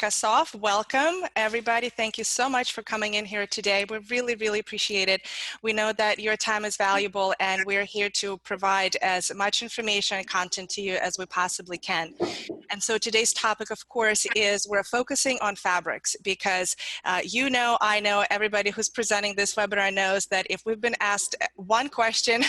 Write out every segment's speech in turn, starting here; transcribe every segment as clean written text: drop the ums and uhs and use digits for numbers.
kick us off, welcome everybody. Thank you so much for coming in here today. We really appreciate it. We know that your time is valuable and we're here to provide as much information and content to you as we possibly can. And so today's topic, of course, is we're focusing on fabrics because you know, I know, everybody who's presenting this webinar knows that if we've been asked one question,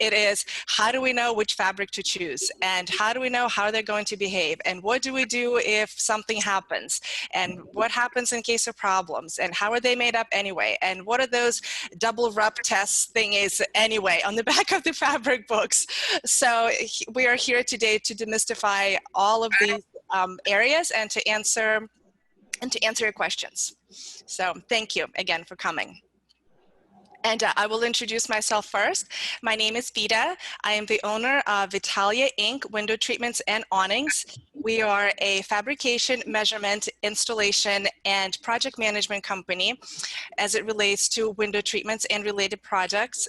it is, how do we know which fabric to choose? And how do we know how they're going to behave? And what do we do if something happens? And what happens in case of problems? And how are they made up anyway? And what are those double rub test thingies anyway on the back of the fabric books? So we are here today to demystify all of these areas and to answer your questions. So thank you again for coming. And I will introduce myself first. My name is Vida. I am the owner of Vitalia Inc. Window Treatments and Awnings. We are a fabrication, measurement, installation, and project management company as it relates to window treatments and related projects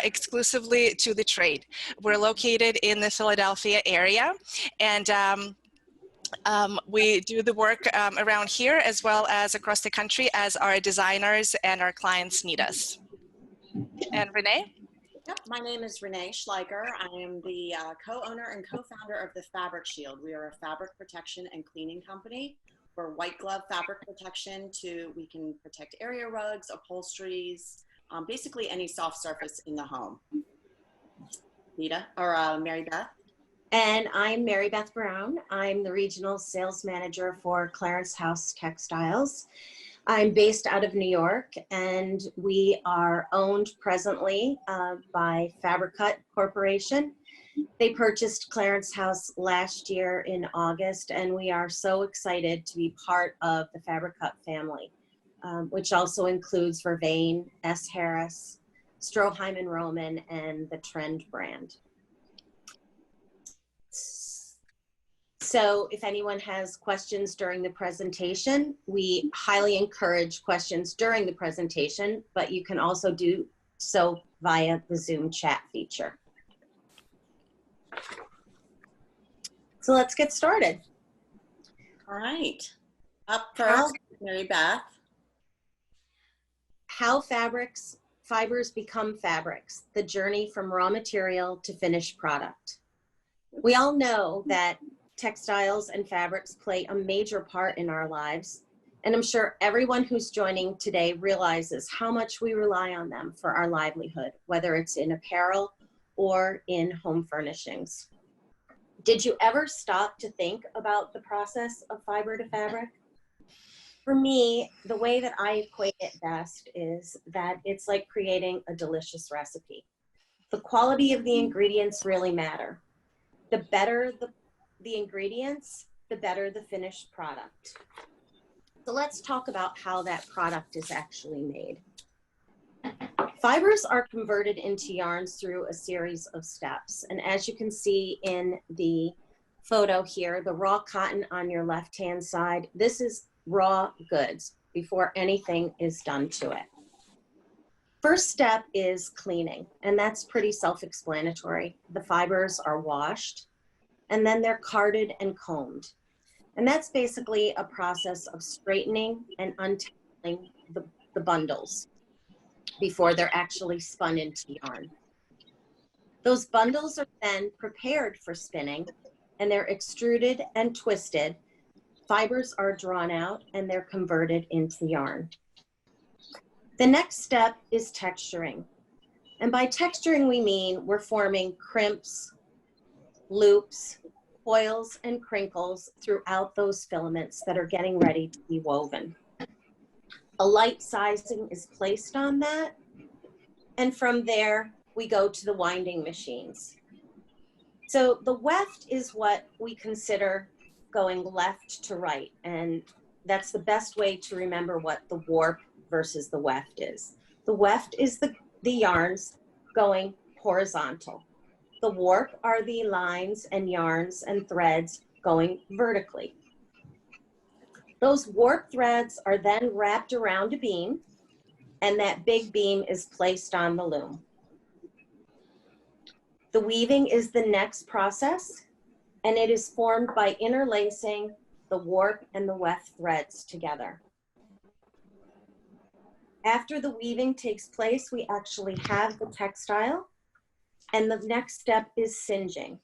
exclusively to the trade. We're located in the Philadelphia area, and we do the work around here as well as across the country as our designers and our clients need us. And Renee? Yep, my name is Renee Schleicher. I am the co-owner and co-founder of the Fabric Shield. We are a fabric protection and cleaning company. We're white glove fabric protection we can protect area rugs, upholsteries, basically any soft surface in the home. Vida, or Mary Beth? And I'm Mary Beth Brown. I'm the regional sales manager for Clarence House Textiles. I'm based out of New York, and we are owned presently by Fabricut Corporation. They purchased Clarence House last year in August, and we are so excited to be part of the Fabricut family, which also includes Vervain, S. Harris, Stroheim and Roman, and the Trend brand. So if anyone has questions during the presentation, we highly encourage questions during the presentation, but you can also do so via the Zoom chat feature. So let's get started. All right. Up first, Mary Beth. How fibers become fabrics, the journey from raw material to finished product. We all know that textiles and fabrics play a major part in our lives, and I'm sure everyone who's joining today realizes how much we rely on them for our livelihood, whether it's in apparel or in home furnishings. Did you ever stop to think about the process of fiber to fabric? For me, the way that I equate it best is that it's like creating a delicious recipe. The quality of the ingredients really matter. The better the ingredients, the better the finished product. So let's talk about how that product is actually made. Fibers are converted into yarns through a series of steps. And as you can see in the photo here, the raw cotton on your left-hand side, this is raw goods before anything is done to it. First step is cleaning, and that's pretty self-explanatory. The fibers are washed, and then they're carded and combed. And that's basically a process of straightening and untangling the bundles before they're actually spun into yarn. Those bundles are then prepared for spinning, and they're extruded and twisted. Fibers are drawn out and they're converted into yarn. The next step is texturing. And by texturing, we mean we're forming crimps, loops, coils, and crinkles throughout those filaments that are getting ready to be woven. A light sizing is placed on that, and from there we go to the winding machines. So the weft is what we consider going left to right, and that's the best way to remember what the warp versus the weft is. The weft is the yarns going horizontal. The warp are the lines and yarns and threads going vertically. Those warp threads are then wrapped around a beam, and that big beam is placed on the loom. The weaving is the next process, and it is formed by interlacing the warp and the weft threads together. After the weaving takes place, we actually have the textile, and the next step is singeing,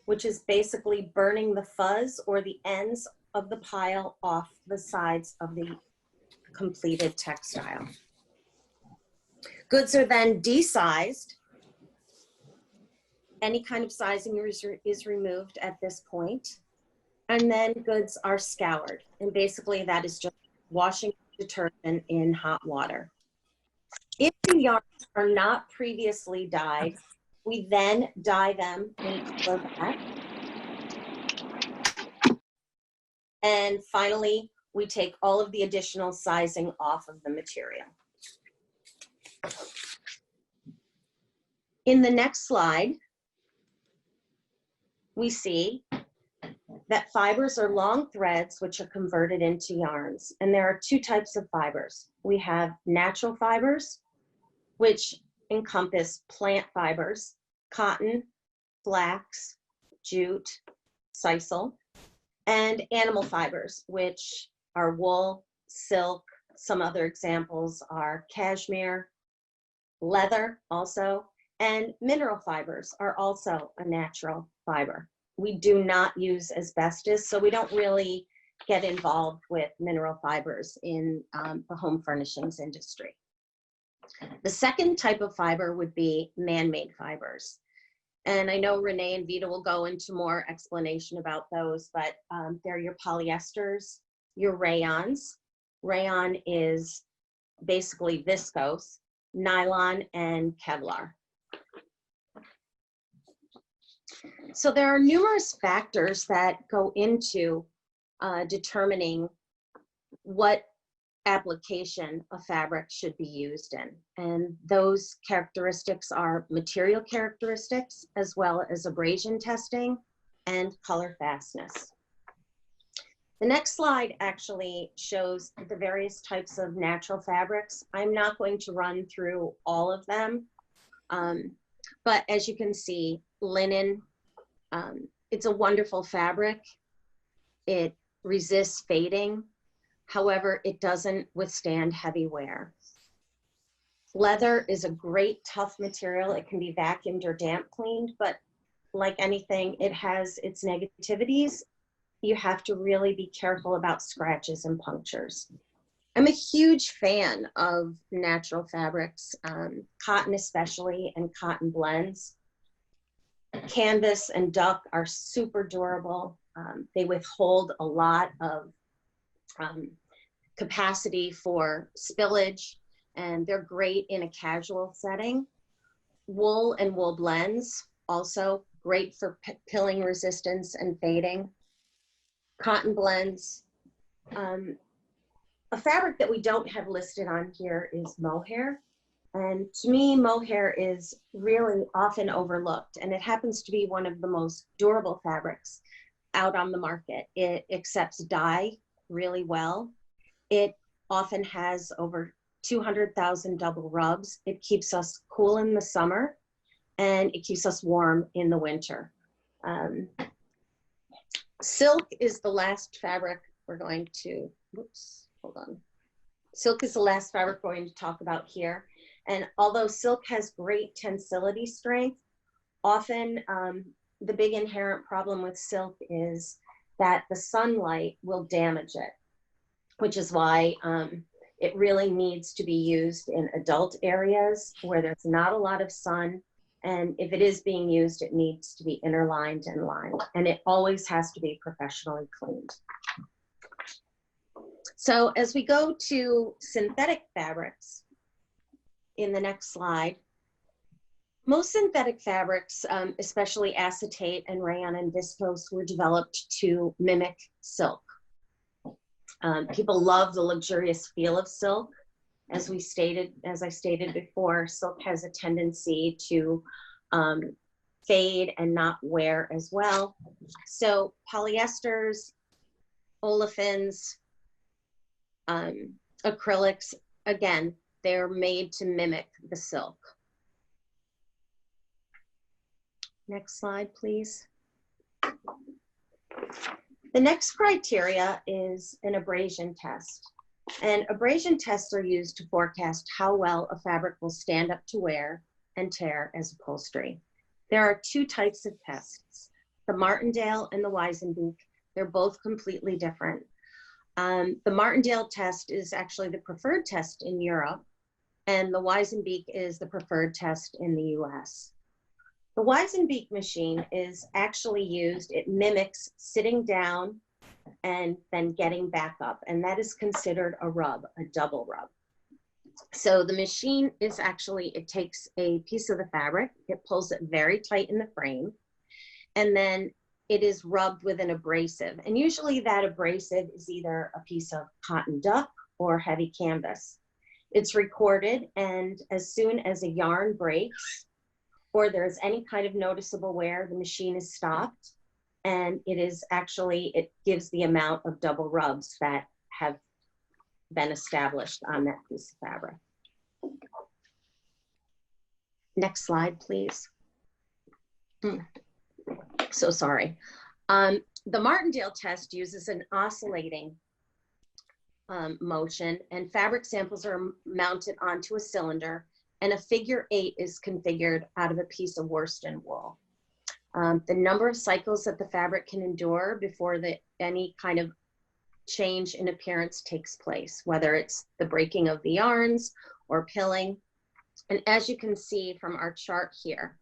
which is basically burning the fuzz or the ends of the pile off the sides of the completed textile. Goods are then desized. Any kind of sizing is removed at this point. And then goods are scoured. And basically that is just washing detergent in hot water. If the yarns are not previously dyed, we then dye them in color black. And finally, we take all of the additional sizing off of the material. In the next slide, we see that fibers are long threads which are converted into yarns. And there are two types of fibers. We have natural fibers, which encompass plant fibers, cotton, flax, jute, sisal, and animal fibers, which are wool, silk. Some other examples are cashmere, leather also, and mineral fibers are also a natural fiber. We do not use asbestos, so we don't really get involved with mineral fibers in the home furnishings industry. The second type of fiber would be man-made fibers. And I know Renee and Vita will go into more explanation about those, but they're your polyesters, your rayons. Rayon is basically viscose, nylon, and Kevlar. So there are numerous factors that go into determining what application a fabric should be used in. And those characteristics are material characteristics, as well as abrasion testing and color fastness. The next slide actually shows the various types of natural fabrics. I'm not going to run through all of them, but as you can see, linen, it's a wonderful fabric. It resists fading. However, it doesn't withstand heavy wear. Leather is a great tough material. It can be vacuumed or damp cleaned, but like anything, it has its negativities. You have to really be careful about scratches and punctures. I'm a huge fan of natural fabrics, cotton especially, and cotton blends. Canvas and duck are super durable. They withhold a lot of capacity for spillage, and they're great in a casual setting. Wool and wool blends, also great for pilling resistance and fading. Cotton blends. A fabric that we don't have listed on here is mohair. And to me, mohair is really often overlooked, and it happens to be one of the most durable fabrics out on the market. It accepts dye really well. It often has over 200,000 double rubs. It keeps us cool in the summer, and it keeps us warm in the winter. Silk is the last fabric we're going to, hold on. Silk is the last fabric we're going to talk about here. And although silk has great tensility strength, often the big inherent problem with silk is that the sunlight will damage it, which is why it really needs to be used in adult areas where there's not a lot of sun. And if it is being used, it needs to be interlined and lined, and it always has to be professionally cleaned. So as we go to synthetic fabrics, in the next slide, most synthetic fabrics, especially acetate and rayon and viscose, were developed to mimic silk. People love the luxurious feel of silk. As I stated before, silk has a tendency to fade and not wear as well. So polyesters, olefins, acrylics, again, they're made to mimic the silk. Next slide, please. The next criteria is an abrasion test. And abrasion tests are used to forecast how well a fabric will stand up to wear and tear as upholstery. There are two types of tests, the Martindale and the Weizenbeek. They're both completely different. The Martindale test is actually the preferred test in Europe, and the Weizenbeek is the preferred test in the US. The Weizenbeek machine is actually used, it mimics sitting down and then getting back up, and that is considered a rub, a double rub. So the machine is actually, it takes a piece of the fabric, it pulls it very tight in the frame, and then it is rubbed with an abrasive. And usually that abrasive is either a piece of cotton duck or heavy canvas. It's recorded, and as soon as a yarn breaks or there's any kind of noticeable wear, the machine is stopped, and it is actually, it gives the amount of double rubs that have been established on that piece of fabric. Next slide, please. So sorry. The Martindale test uses an oscillating motion, and fabric samples are mounted onto a cylinder, and a figure 8 is configured out of a piece of worsted wool. The number of cycles that the fabric can endure before any kind of change in appearance takes place, whether it's the breaking of the yarns or pilling. And as you can see from our chart here,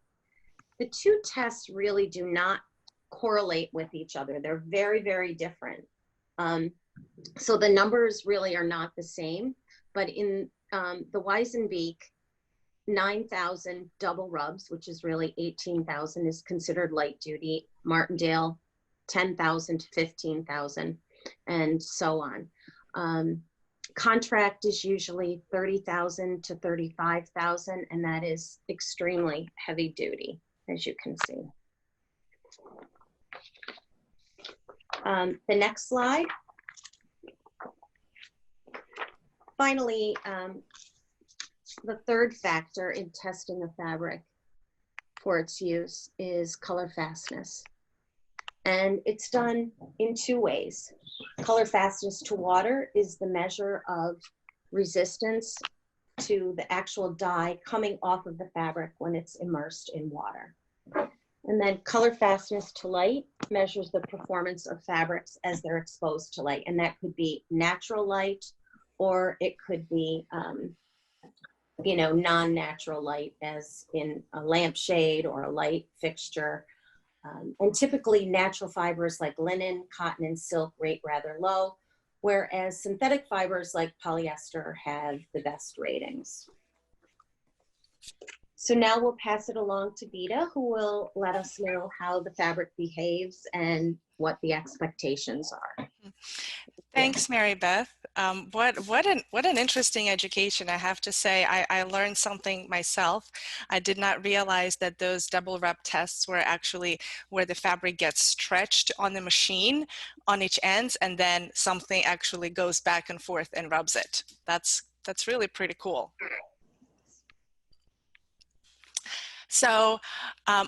the two tests really do not correlate with each other. They're very, very different. So the numbers really are not the same, but in the Weizenbeek, 9,000 double rubs, which is really 18,000, is considered light duty. Martindale, 10,000 to 15,000, and so on. Contract is usually 30,000 to 35,000, and that is extremely heavy duty, as you can see. The next slide. Finally, the third factor in testing a fabric for its use is color fastness. And it's done in two ways. Color fastness to water is the measure of resistance to the actual dye coming off of the fabric when it's immersed in water. And then color fastness to light measures the performance of fabrics as they're exposed to light. And that could be natural light, or it could be non-natural light, as in a lampshade or a light fixture. And typically natural fibers like linen, cotton, and silk rate rather low, whereas synthetic fibers like polyester have the best ratings. So now we'll pass it along to Beta, who will let us know how the fabric behaves and what the expectations are. Thanks, Mary Beth. What an interesting education, I have to say. I learned something myself. I did not realize that those double rub tests were actually where the fabric gets stretched on the machine on each ends, and then something actually goes back and forth and rubs it. That's really pretty cool. So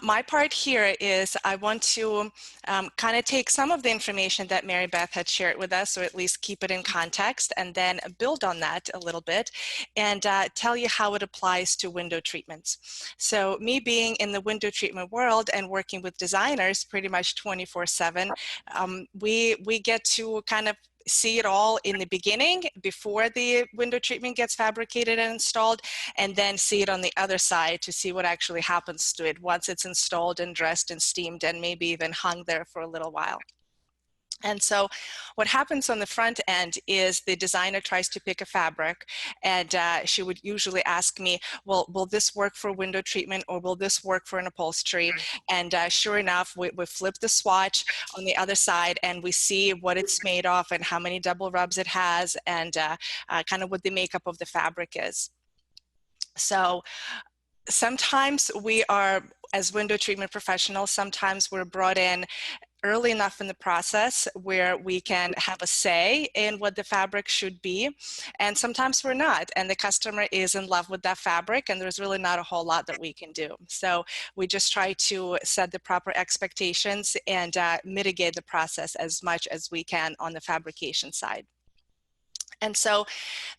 my part here is I want to kind of take some of the information that Mary Beth had shared with us, or at least keep it in context, and then build on that a little bit and tell you how it applies to window treatments. So me being in the window treatment world and working with designers pretty much 24/7, we get to kind of see it all in the beginning before the window treatment gets fabricated and installed, and then see it on the other side to see what actually happens to it once it's installed and dressed and steamed and maybe even hung there for a little while. And so what happens on the front end is the designer tries to pick a fabric, and she would usually ask me, well, will this work for window treatment, or will this work for an upholstery? And sure enough, we flip the swatch on the other side, and we see what it's made of and how many double rubs it has, and kind of what the makeup of the fabric is. So sometimes we are, as window treatment professionals, sometimes we're brought in early enough in the process where we can have a say in what the fabric should be. And sometimes we're not, and the customer is in love with that fabric, and there's really not a whole lot that we can do. So we just try to set the proper expectations and mitigate the process as much as we can on the fabrication side. And so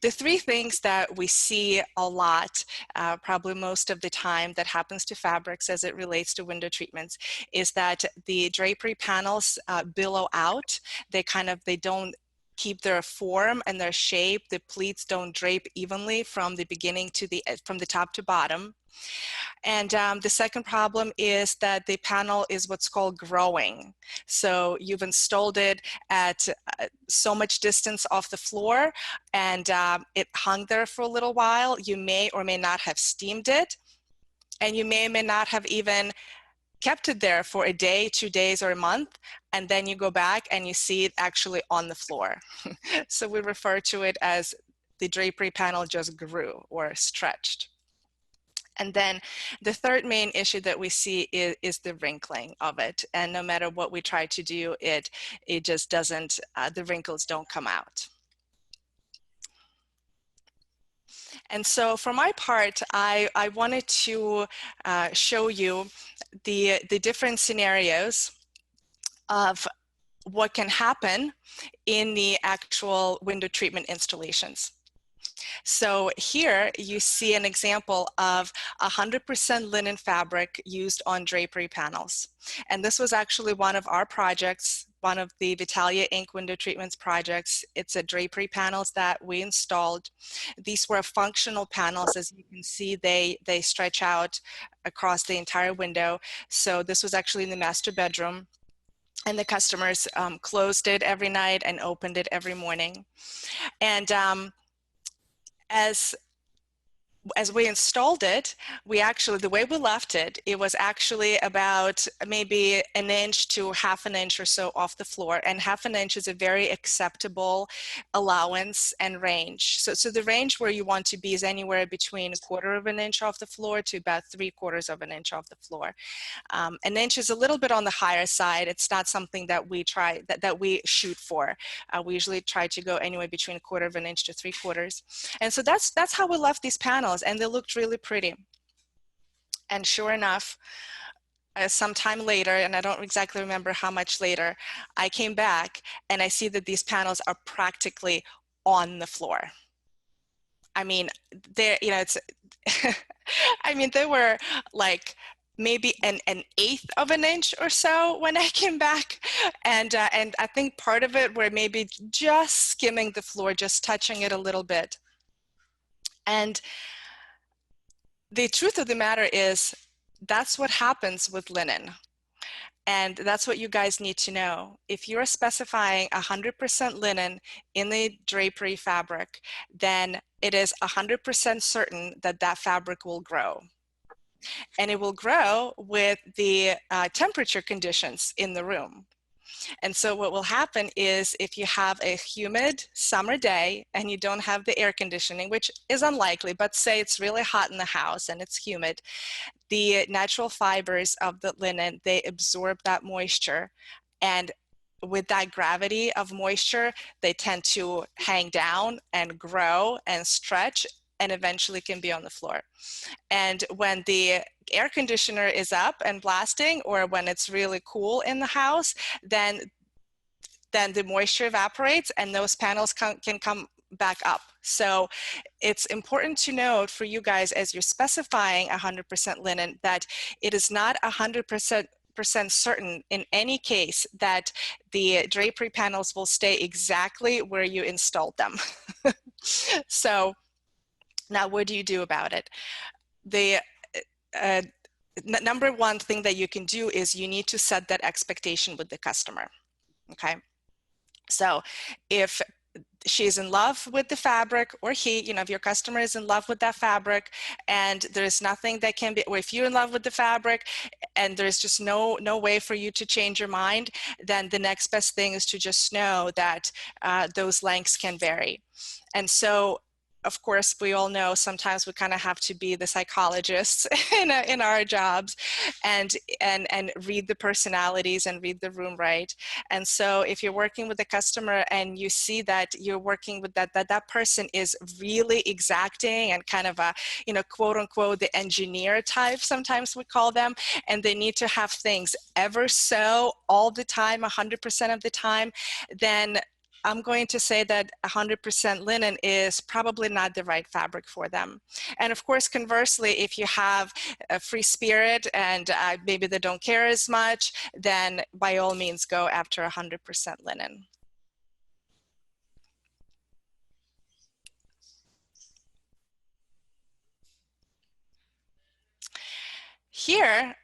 the three things that we see a lot, probably most of the time, that happens to fabrics as it relates to window treatments is that the drapery panels billow out. They don't keep their form and their shape. The pleats don't drape evenly from the beginning to from the top to bottom. And the second problem is that the panel is what's called growing. So you've installed it at so much distance off the floor, and it hung there for a little while. You may or may not have steamed it, and you may or may not have even kept it there for a day, 2 days, or a month, and then you go back and you see it actually on the floor. So we refer to it as the drapery panel just grew or stretched. And then the third main issue that we see is the wrinkling of it. And no matter what we try to do, it just doesn't, the wrinkles don't come out. And so for my part, I wanted to show you the different scenarios of what can happen in the actual window treatment installations. So here you see an example of 100% linen fabric used on drapery panels. And this was actually one of our projects, one of the Vitalia Inc. window treatments projects. It's a drapery panels that we installed. These were functional panels. As you can see, they stretch out across the entire window. So this was actually in the master bedroom. And the customers closed it every night and opened it every morning. And as we installed it, the way we left it, it was actually about maybe 1 inch to 1/2 inch or so off the floor. And 1/2 inch is a very acceptable allowance and range. So the range where you want to be is anywhere between 1/4 inch off the floor to about 3/4 inch off the floor. 1 inch is a little bit on the higher side. It's not something that we that we shoot for. We usually try to go anywhere between 1/4 inch to 3/4. And so that's how we left these panels, and they looked really pretty. And sure enough, sometime later, and I don't exactly remember how much later, I came back and I see that these panels are practically on the floor. I mean, I mean, they were like maybe an 1/8 of an inch or so when I came back. And I think part of it were maybe just skimming the floor, just touching it a little bit. And the truth of the matter is that's what happens with linen. And that's what you guys need to know. If you're specifying 100% linen in the drapery fabric, then it is 100% certain that that fabric will grow. And it will grow with the temperature conditions in the room. And so what will happen is if you have a humid summer day and you don't have the air conditioning, which is unlikely, but say it's really hot in the house and it's humid, the natural fibers of the linen, they absorb that moisture. And with that gravity of moisture, they tend to hang down and grow and stretch and eventually can be on the floor. And when the air conditioner is up and blasting, or when it's really cool in the house, then the moisture evaporates and those panels can come back up. So it's important to note for you guys as you're specifying 100% linen that it is not 100% certain in any case that the drapery panels will stay exactly where you installed them. So now what do you do about it? The number one thing that you can do is you need to set that expectation with the customer, okay? So if she's in love with the fabric, or he, if your customer is in love with that fabric and there's nothing that can be, or if you're in love with the fabric and there's just no way for you to change your mind, then the next best thing is to just know that those lengths can vary. And so of course, we all know sometimes we kind of have to be the psychologists in our jobs and read the personalities and read the room right. And so if you're working with a customer and you see that you're working with that person is really exacting and kind of a, you know, quote unquote, the engineer type, sometimes we call them, and they need to have things ever so all the time, 100% of the time, then I'm going to say that 100% linen is probably not the right fabric for them. And of course, conversely, if you have a free spirit and maybe they don't care as much, then by all means go after 100% linen. Here,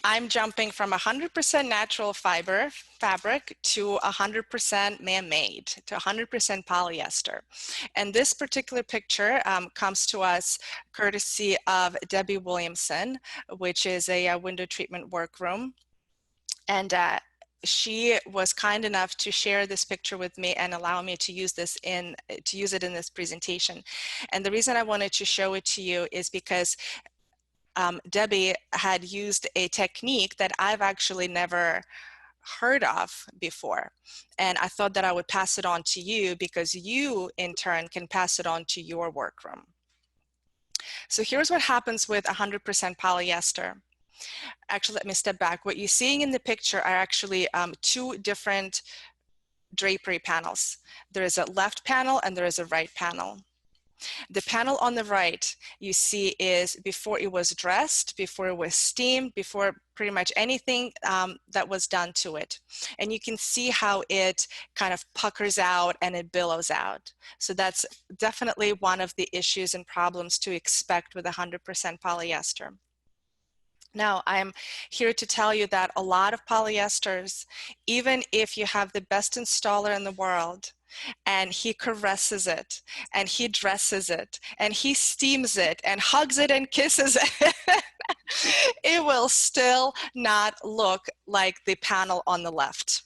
I'm jumping from 100% natural fiber fabric to 100% man-made, to 100% polyester. And this particular picture comes to us courtesy of Debbie Williamson, which is a window treatment workroom. And she was kind enough to share this picture with me and allow me to use it in this presentation. And the reason I wanted to show it to you is because Debbie had used a technique that I've actually never heard of before. And I thought that I would pass it on to you because you, in turn, can pass it on to your workroom. So here's what happens with 100% polyester. Actually, let me step back. What you're seeing in the picture are actually two different drapery panels. There is a left panel and there is a right panel. The panel on the right you see is before it was dressed, before it was steamed, before pretty much anything that was done to it. And you can see how it kind of puckers out and it billows out. So that's definitely one of the issues and problems to expect with 100% polyester. Now, I'm here to tell you that a lot of polyesters, even if you have the best installer in the world, and he caresses it, and he dresses it, and he steams it, and hugs it and kisses it, it will still not look like the panel on the left.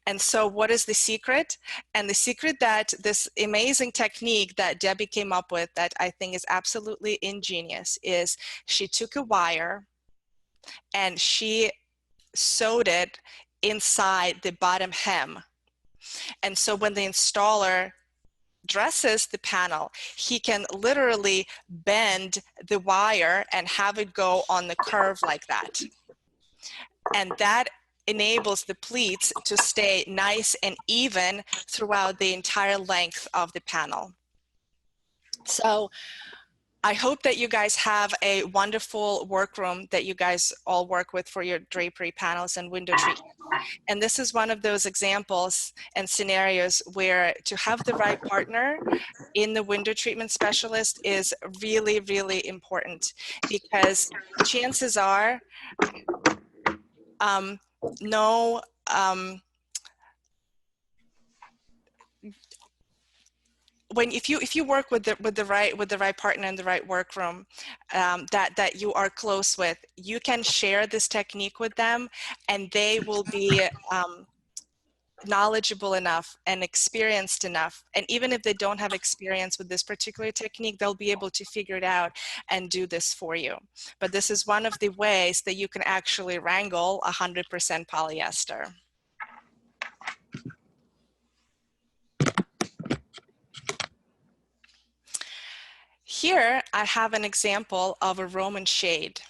And so what is the secret? And the secret that this amazing technique that Debbie came up with that I think is absolutely ingenious is she took a wire and she sewed it inside the bottom hem. And so when the installer dresses the panel, he can literally bend the wire and have it go on the curve like that. And that enables the pleats to stay nice and even throughout the entire length of the panel. So I hope that you guys have a wonderful workroom that you guys all work with for your drapery panels and window treatment. And this is one of those examples and scenarios where to have the right partner in the window treatment specialist is really, really important, because chances are if you work with the right partner in the right workroom that you are close with, you can share this technique with them, and they will be knowledgeable enough and experienced enough. And even if they don't have experience with this particular technique, they'll be able to figure it out and do this for you. But this is one of the ways that you can actually wrangle 100% polyester. Here I have an example of a Roman shade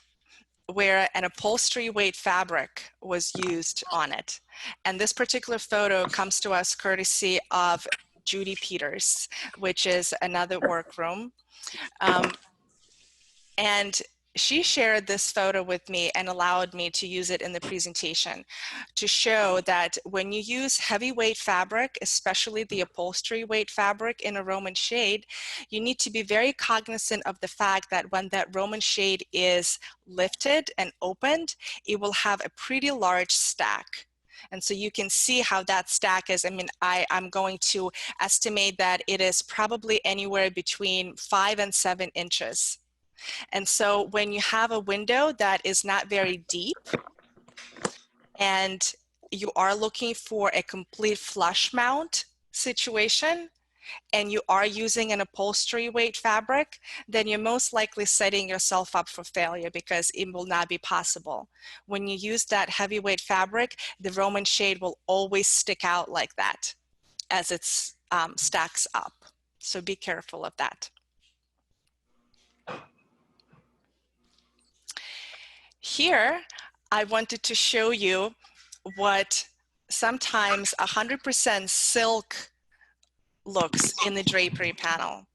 where an upholstery weight fabric was used on it. And this particular photo comes to us courtesy of Judy Peters, which is another workroom. And she shared this photo with me and allowed me to use it in the presentation to show that when you use heavyweight fabric, especially the upholstery weight fabric in a Roman shade, you need to be very cognizant of the fact that when that Roman shade is lifted and opened, it will have a pretty large stack. And so you can see how that stack is. I mean, I'm going to estimate that it is probably anywhere between 5 and 7 inches. And so when you have a window that is not very deep and you are looking for a complete flush mount situation, and you are using an upholstery weight fabric, then you're most likely setting yourself up for failure because it will not be possible. When you use that heavyweight fabric, the Roman shade will always stick out like that as it stacks up. So be careful of that. Here, I wanted to show you what sometimes 100% silk looks in the drapery panel.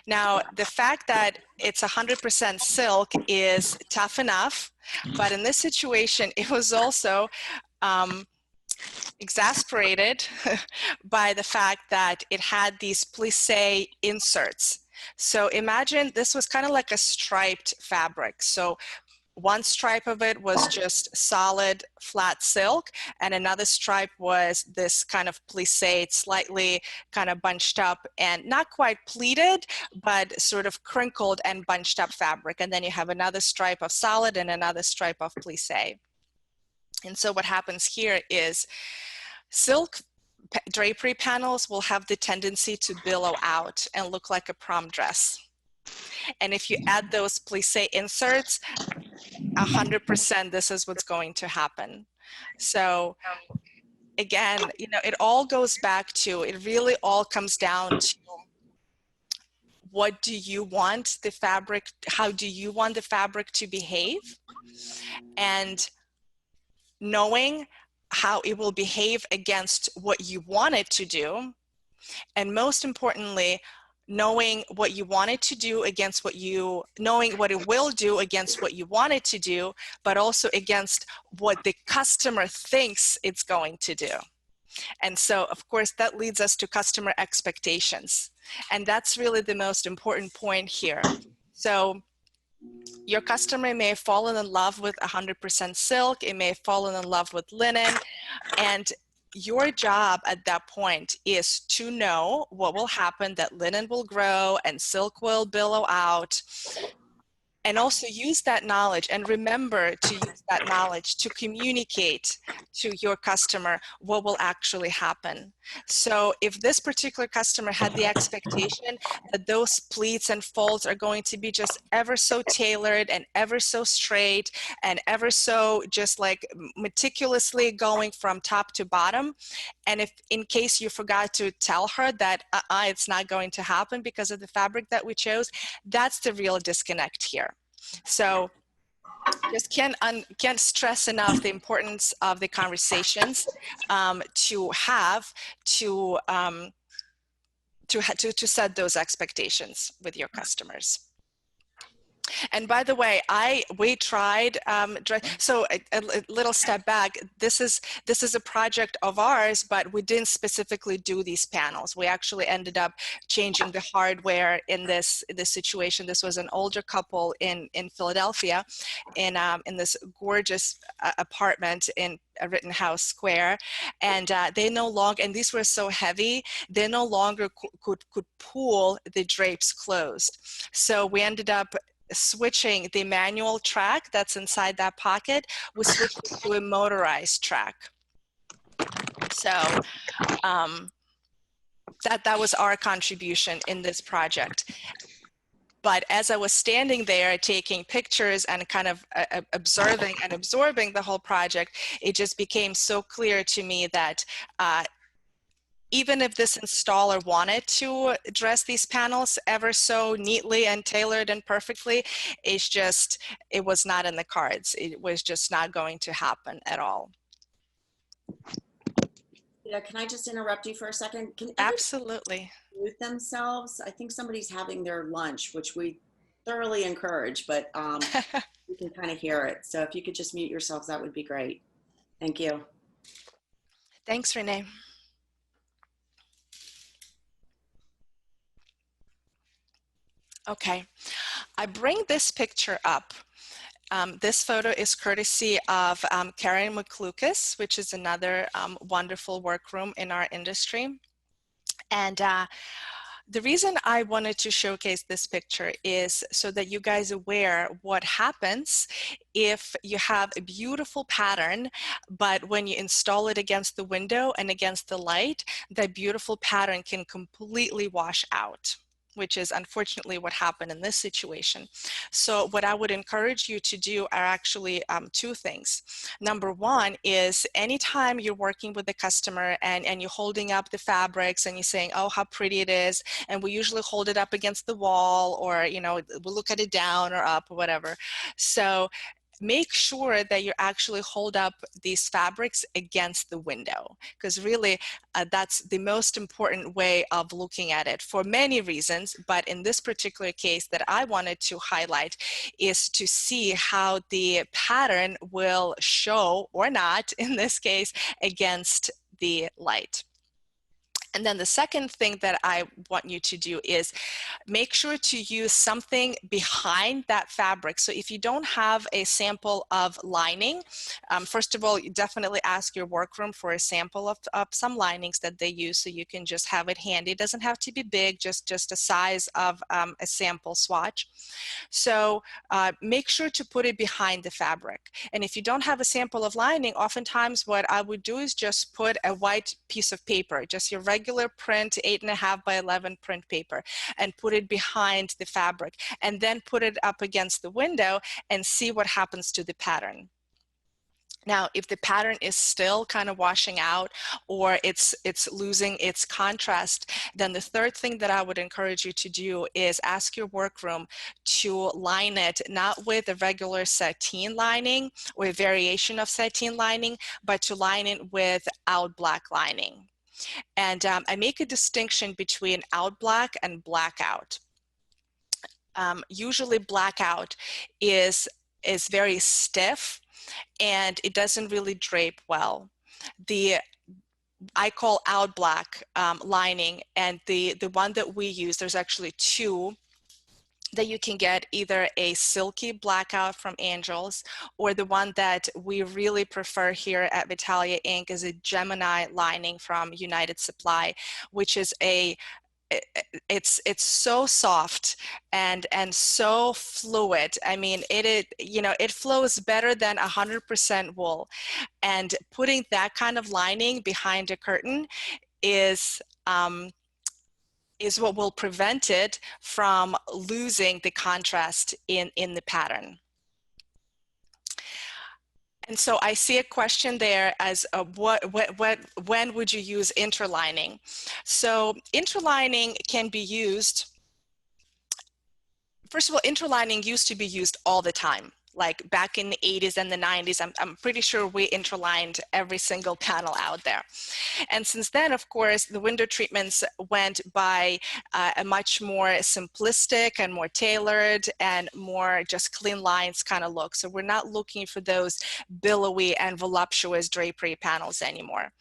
Now, the fact that it's 100% silk is tough enough, but in this situation, it was also exasperated by the fact that it had these plissé inserts. So imagine this was kind of like a striped fabric. So one stripe of it was just solid flat silk, and another stripe was this kind of plissé, slightly kind of bunched up and not quite pleated, but sort of crinkled and bunched up fabric. And then you have another stripe of solid and another stripe of plissé. And so what happens here is silk drapery panels will have the tendency to billow out and look like a prom dress. And if you add those plissé inserts, 100% this is what's going to happen. So again, you know, it all goes back to, it really all comes down to what do you want the fabric, how do you want the fabric to behave? And knowing how it will behave against what you want it to do. And most importantly, knowing what you want it to do against what you, knowing what it will do against what you want it to do, but also against what the customer thinks it's going to do. And so, of course, that leads us to customer expectations. And that's really the most important point here. So your customer may have fallen in love with 100% silk, it may have fallen in love with linen, and your job at that point is to know what will happen, that linen will grow and silk will billow out, and also use that knowledge and remember to use that knowledge to communicate to your customer what will actually happen. So if this particular customer had the expectation that those pleats and folds are going to be just ever so tailored and ever so straight and ever so just like meticulously going from top to bottom, and if in case you forgot to tell her that it's not going to happen because of the fabric that we chose, that's the real disconnect here. So just can't stress enough the importance of the conversations to have to set those expectations with your customers. And by the way, we tried, so a little step back, this is a project of ours, but we didn't specifically do these panels. We actually ended up changing the hardware in this situation. This was an older couple in Philadelphia in this gorgeous apartment in Rittenhouse Square, and they no longer, and these were so heavy, they no longer could pull the drapes closed. So we ended up switching the manual track that's inside that pocket, we switched it to a motorized track. So that was our contribution in this project. But as I was standing there taking pictures and kind of observing and absorbing the whole project, it just became so clear to me that even if this installer wanted to dress these panels ever so neatly and tailored and perfectly, it was not in the cards. It was just not going to happen at all. Yeah, can I just interrupt you for a second? Can Absolutely. mute themselves? I think somebody's having their lunch, which we thoroughly encourage, but you can kind of hear it. So if you could just mute yourselves, that would be great. Thank you. Thanks, Renee. Okay, I bring this picture up. This photo is courtesy of Karen McLucas, which is another wonderful workroom in our industry. And The reason I wanted to showcase this picture is so that you guys are aware what happens if you have a beautiful pattern, but when you install it against the window and against the light, that beautiful pattern can completely wash out, which is unfortunately what happened in this situation. So what I would encourage you to do are actually two things. Number one is anytime you're working with a customer and you're holding up the fabrics and you're saying, oh, how pretty it is, and we usually hold it up against the wall, or we'll look at it down or up or whatever. So make sure that you actually hold up these fabrics against the window, because really that's the most important way of looking at it for many reasons. But in this particular case that I wanted to highlight is to see how the pattern will show or not, in this case, against the light. And then the second thing that I want you to do is make sure to use something behind that fabric. So if you don't have a sample of lining, first of all, you definitely ask your workroom for a sample of some linings that they use, so you can just have it handy. It doesn't have to be big, just a size of a sample swatch. So make sure to put it behind the fabric. And if you don't have a sample of lining, oftentimes what I would do is just put a white piece of paper, just your regular print 8.5 by 11 print paper, and put it behind the fabric, and then put it up against the window and see what happens to the pattern. Now, if the pattern is still kind of washing out, or it's losing its contrast, then the third thing that I would encourage you to do is ask your workroom to line it not with a regular sateen lining or a variation of sateen lining, but to line it with out black lining. And I make a distinction between out black and blackout. Usually blackout is very stiff and it doesn't really drape well. I call out black lining, and the one that we use, there's actually two that you can get, either a silky blackout from Angels, or the one that we really prefer here at Vitalia Inc. is a Gemini lining from United Supply, which is it's so soft and so fluid. I mean, it flows better than 100% wool, and putting that kind of lining behind a curtain is what will prevent it from losing the contrast in the pattern. And so I see a question there as when would you use interlining? So interlining can be used, first of all, interlining used to be used all the time. Like back in the 80s and the 90s, I'm pretty sure we interlined every single panel out there. And since then, of course, the window treatments went by a much more simplistic and more tailored and more just clean lines kind of look. So we're not looking for those billowy and voluptuous drapery panels anymore.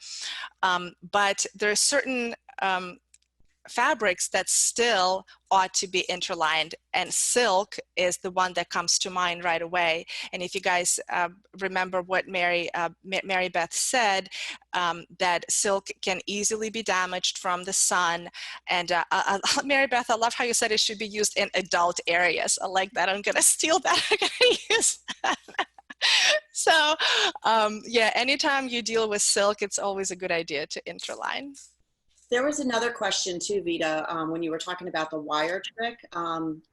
But there are certain fabrics that still ought to be interlined, and silk is the one that comes to mind right away. And if you guys remember what Mary Beth said, that silk can easily be damaged from the sun. And Mary Beth, I love how you said it should be used in adult areas. I like that. I'm gonna steal that. I'm gonna use that. So yeah, anytime you deal with silk, it's always a good idea to interline. There was another question too, Vita, when you were talking about the wire trick.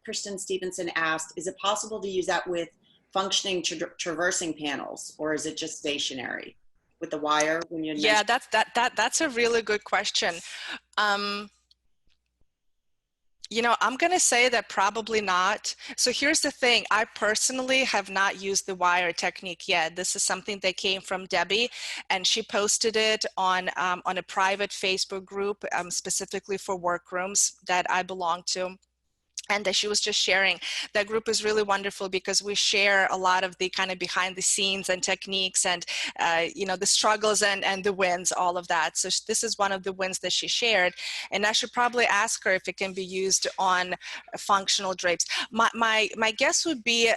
Kristen Stevenson asked, is it possible to use that with functioning traversing panels, or is it just stationary with the wire? When you Yeah, that's a really good question. You know, I'm going to say that probably not. So here's the thing. I personally have not used the wire technique yet. This is something that came from Debbie, and she posted it on a private Facebook group specifically for workrooms that I belong to. And that she was just sharing. That group is really wonderful because we share a lot of the kind of behind the scenes and techniques and, you know, the struggles and the wins, all of that. So this is one of the wins that she shared. And I should probably ask her if it can be used on functional drapes. My guess would be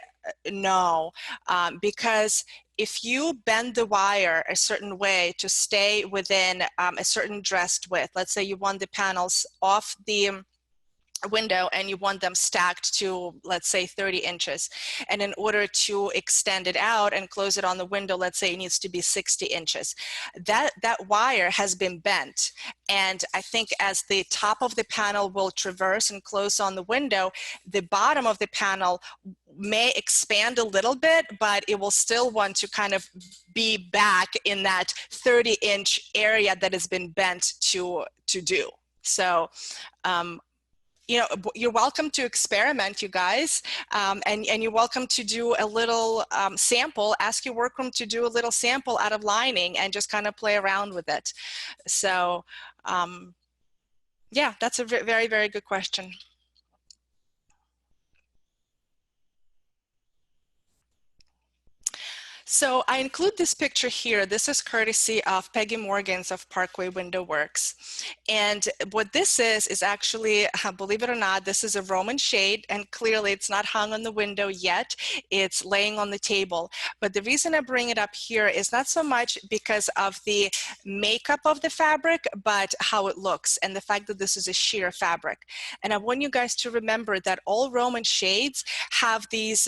no, because if you bend the wire a certain way to stay within a certain dressed width, let's say you want the panels off the window and you want them stacked to, let's say, 30 inches. And in order to extend it out and close it on the window, let's say it needs to be 60 inches. That wire has been bent. And I think as the top of the panel will traverse and close on the window, the bottom of the panel may expand a little bit, but it will still want to kind of be back in that 30-inch area that has been bent to do. So, you know, you're welcome to experiment, you guys, and you're welcome to do a little sample, ask your workroom to do a little sample out of lining and just kind of play around with it. So yeah, that's a very, very good question. So I include this picture here. This is courtesy of Peggy Morgans of Parkway Window Works. And what this is actually, believe it or not, this is a Roman shade, and clearly it's not hung on the window yet. It's laying on the table. But the reason I bring it up here is not so much because of the makeup of the fabric, but how it looks and the fact that this is a sheer fabric. And I want you guys to remember that all Roman shades have these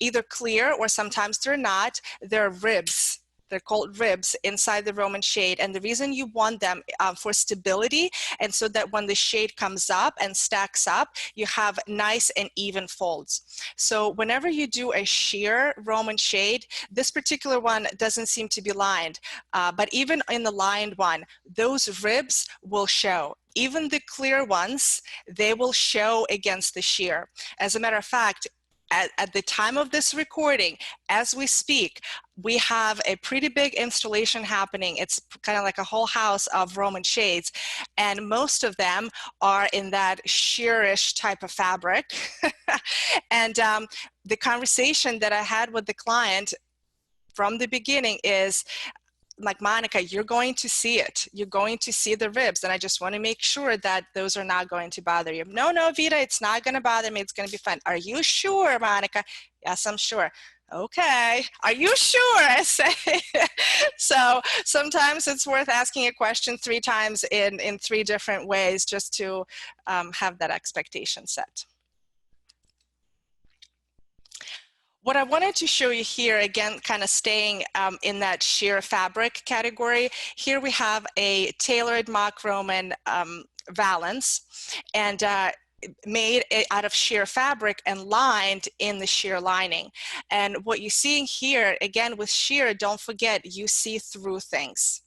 either clear, or sometimes they're not, they're ribs. They're called ribs inside the Roman shade. And the reason you want them for stability, and so that when the shade comes up and stacks up, you have nice and even folds. So whenever you do a sheer Roman shade, this particular one doesn't seem to be lined, but even in the lined one, those ribs will show. Even the clear ones, they will show against the sheer. As a matter of fact, at the time of this recording, as we speak, we have a pretty big installation happening. It's kind of like a whole house of Roman shades, and most of them are in that sheerish type of fabric. And the conversation that I had with the client from the beginning is, like, Monica, you're going to see it. You're going to see the ribs. And I just want to make sure that those are not going to bother you. No, Vita, it's not going to bother me. It's going to be fine. Are you sure, Monica? Yes, I'm sure. Okay. Are you sure? I say. So sometimes it's worth asking a question 3 times in 3 different ways just to have that expectation set. What I wanted to show you here, again, kind of staying in that sheer fabric category, here we have a tailored mock Roman valance, and made out of sheer fabric and lined in the sheer lining. And what you're seeing here, again, with sheer, don't forget, you see through things.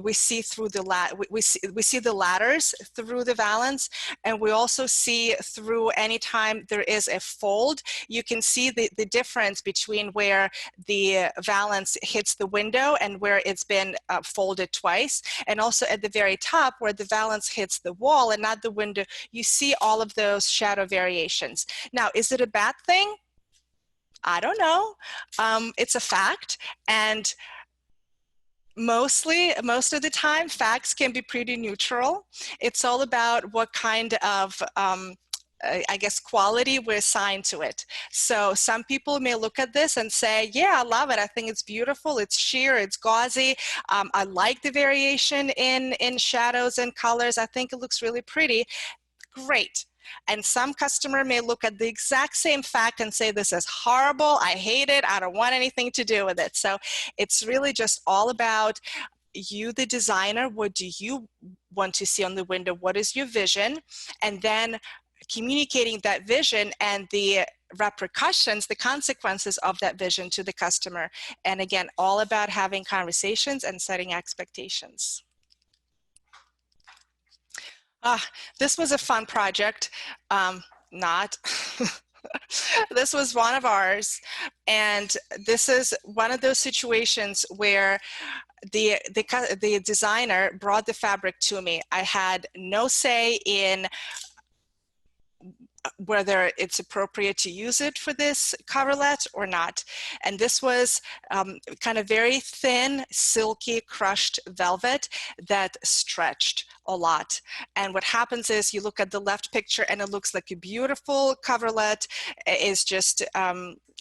We see through the we see the ladders through the valance, and we also see through anytime there is a fold. You can see the difference between where the valance hits the window and where it's been folded twice, and also at the very top where the valance hits the wall and not the window. You see all of those shadow variations. Now, is it a bad thing? I don't know. It's a fact, and most of the time, facts can be pretty neutral. It's all about what kind of, I guess, quality we assign to it. So some people may look at this and say, yeah, I love it. I think it's beautiful. It's sheer, it's gauzy. I like the variation in shadows and colors. I think it looks really pretty. Great. And some customer may look at the exact same fact and say, this is horrible, I hate it, I don't want anything to do with it. So it's really just all about you, the designer. What do you want to see on the window? What is your vision? And then communicating that vision and the repercussions, the consequences of that vision to the customer. And again, all about having conversations and setting expectations. This was a fun project. Not. This was one of ours. And this is one of those situations where the designer brought the fabric to me. I had no say in whether it's appropriate to use it for this coverlet or not. And this was kind of very thin, silky, crushed velvet that stretched a lot. And what happens is you look at the left picture and it looks like a beautiful coverlet is just,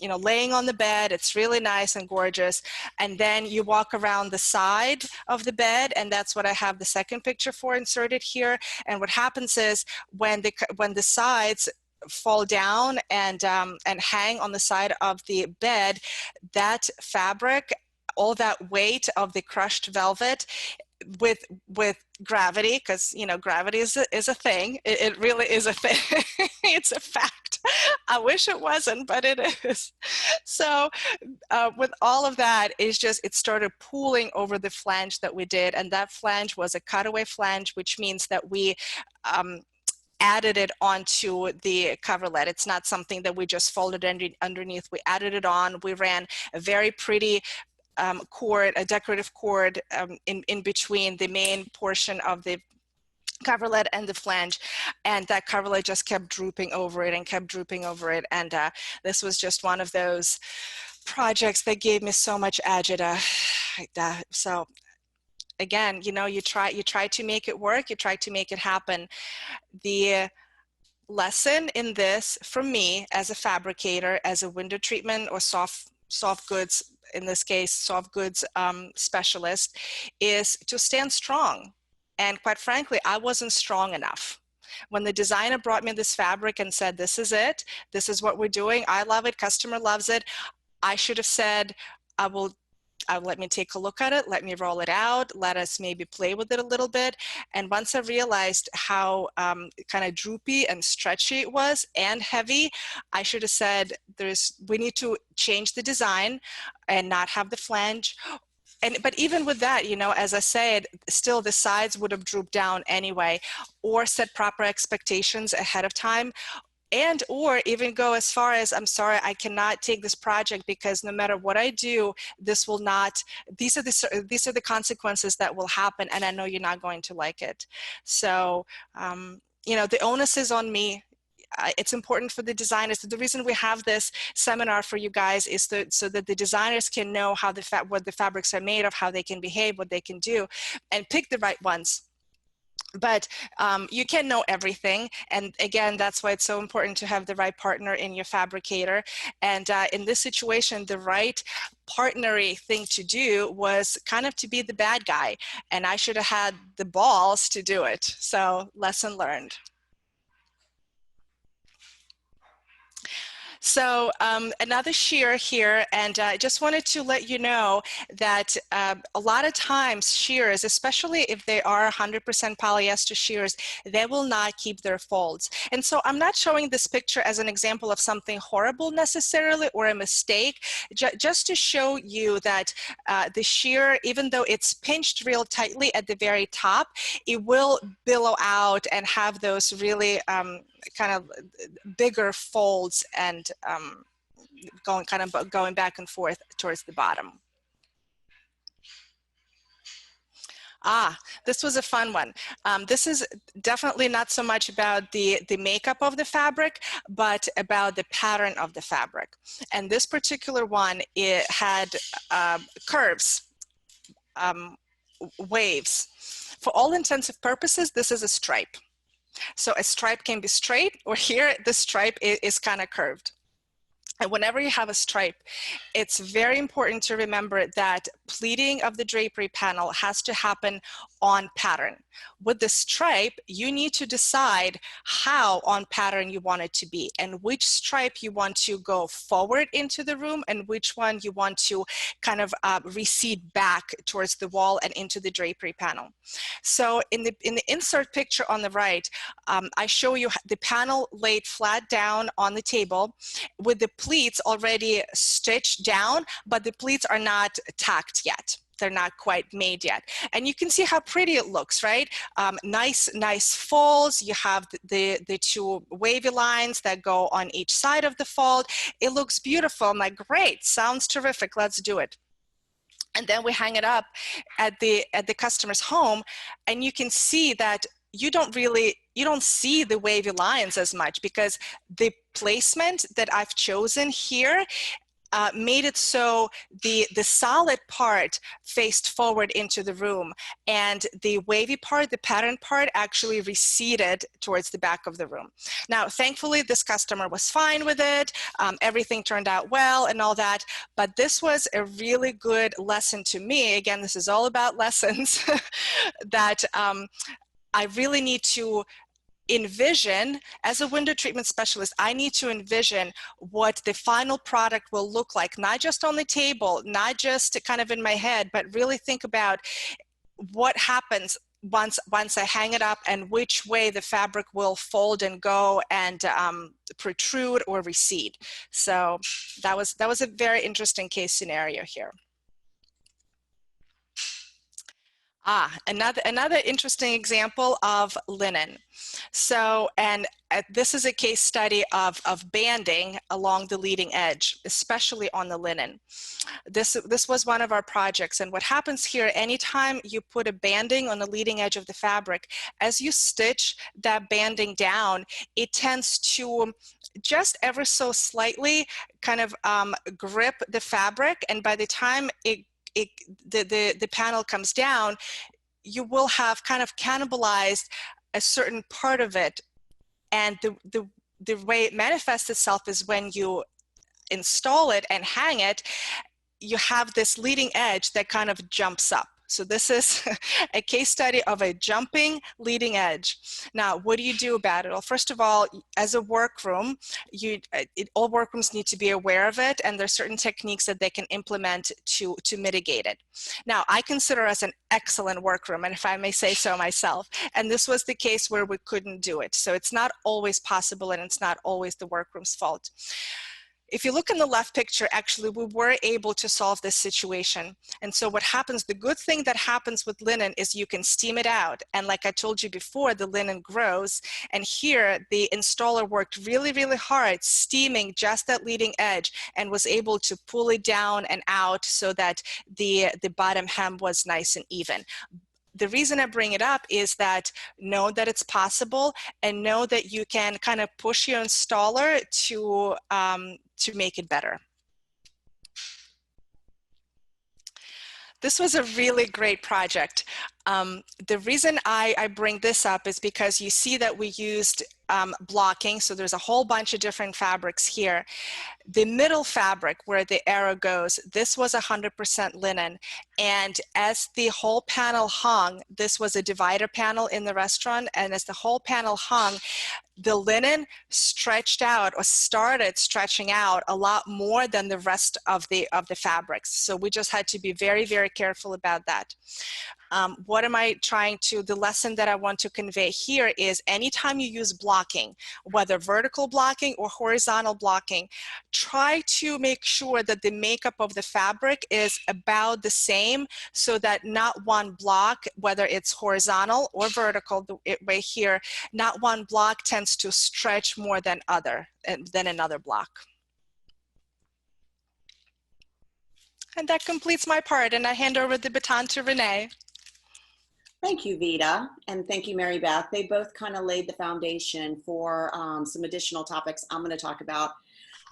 you know, laying on the bed. It's really nice and gorgeous. And then you walk around the side of the bed, and that's what I have the second picture for inserted here. And what happens is when the sides fall down and hang on the side of the bed, that fabric, all that weight of the crushed velvet, with gravity, because you know gravity is a thing. It really is a thing. It's a fact. I wish it wasn't, but it is. So with all of that, it started pooling over the flange that we did, and that flange was a cutaway flange, which means that we added it onto the coverlet. It's not something that we just folded underneath. We added it on. We ran a very pretty cord, a decorative cord in between the main portion of the coverlet and the flange, and that coverlet just kept drooping over it and kept drooping over it. And this was just one of those projects that gave me so much agita. So again, you know, you try to make it work, you try to make it happen. The lesson in this, from me as a fabricator, as a window treatment or soft goods, in this case, soft goods specialist, is to stand strong. And quite frankly, I wasn't strong enough. When the designer brought me this fabric and said, this is it, this is what we're doing, I love it, customer loves it, I should have said, let me take a look at it, let me roll it out, let us maybe play with it a little bit. And once I realized how kind of droopy and stretchy it was and heavy, I should have said, we need to change the design and not have the flange. But even with that, you know, as I said, still the sides would have drooped down anyway, or set proper expectations ahead of time. And or even go as far as, I'm sorry, I cannot take this project because no matter what I do, this will not, these are the consequences that will happen, and I know you're not going to like it. So, you know, the onus is on me. It's important for the designers. The reason we have this seminar for you guys is so that the designers can know how what the fabrics are made of, how they can behave, what they can do, and pick the right ones. But you can know everything. And again, that's why it's so important to have the right partner in your fabricator. And in this situation, the right partnery thing to do was kind of to be the bad guy. And I should have had the balls to do it. So lesson learned. So another shear here, and I just wanted to let you know that a lot of times shears, especially if they are 100% polyester shears, they will not keep their folds. And so I'm not showing this picture as an example of something horrible necessarily or a mistake, just to show you that the shear, even though it's pinched real tightly at the very top, it will billow out and have those really kind of bigger folds and going back and forth towards the bottom. This was a fun one. This is definitely not so much about the makeup of the fabric, but about the pattern of the fabric. And this particular one, it had curves, waves. For all intents and purposes, this is a stripe. So a stripe can be straight, or here the stripe is kind of curved. And whenever you have a stripe, it's very important to remember that pleating of the drapery panel has to happen on pattern. With the stripe, you need to decide how on pattern you want it to be and which stripe you want to go forward into the room and which one you want to kind of recede back towards the wall and into the drapery panel. So in the insert picture on the right, I show you the panel laid flat down on the table with the pleats already stitched down, but the pleats are not tacked yet. They're not quite made yet. And you can see how pretty it looks, right? Nice folds. You have the two wavy lines that go on each side of the fold. It looks beautiful. I'm like, great, sounds terrific, let's do it. And then we hang it up at the customer's home, and you can see that you don't see the wavy lines as much because the placement that I've chosen here, made it so the solid part faced forward into the room, and the wavy part, the pattern part, actually receded towards the back of the room. Now, thankfully, this customer was fine with it. Everything turned out well and all that, but this was a really good lesson to me. Again, this is all about lessons that I really need to envision. As a window treatment specialist, I need to envision what the final product will look like, not just on the table, not just kind of in my head, but really think about what happens once I hang it up, and which way the fabric will fold and go and protrude or recede. So that was a very interesting case scenario here. Another interesting example of linen. So, and this is a case study of banding along the leading edge, especially on the linen. This was one of our projects, and what happens here, anytime you put a banding on the leading edge of the fabric, as you stitch that banding down, it tends to just ever so slightly kind of grip the fabric, and by the time the panel comes down, you will have kind of cannibalized a certain part of it. And the way it manifests itself is when you install it and hang it, you have this leading edge that kind of jumps up. So this is a case study of a jumping leading edge. Now, what do you do about it? Well, first of all, as a workroom, all workrooms need to be aware of it, and there's certain techniques that they can implement to mitigate it. Now, I consider us an excellent workroom, and if I may say so myself, and this was the case where we couldn't do it. So it's not always possible, and it's not always the workroom's fault. If you look in the left picture, actually, we were able to solve this situation. And so what happens, the good thing that happens with linen is you can steam it out. And like I told you before, the linen grows. And here, the installer worked really, really hard, steaming just that leading edge, and was able to pull it down and out so that the bottom hem was nice and even. The reason I bring it up is that know that it's possible, and know that you can kind of push your installer to make it better. This was a really great project. The reason I bring this up is because you see that we used blocking, so there's a whole bunch of different fabrics here. The middle fabric where the arrow goes, this was 100% linen, and as the whole panel hung, this was a divider panel in the restaurant, and as the whole panel hung, the linen stretched out, or started stretching out, a lot more than the rest of the fabrics. So we just had to be very, very careful about that. What am I trying to, the lesson that I want to convey here is anytime you use blocking, whether vertical blocking or horizontal blocking, try to make sure that the makeup of the fabric is about the same, so that not one block, whether it's horizontal or vertical, the way here, not one block tends to stretch more than another block. And that completes my part, and I hand over the baton to Renee. Thank you, Vita, and thank you, Mary Beth. They both kind of laid the foundation for some additional topics I'm going to talk about.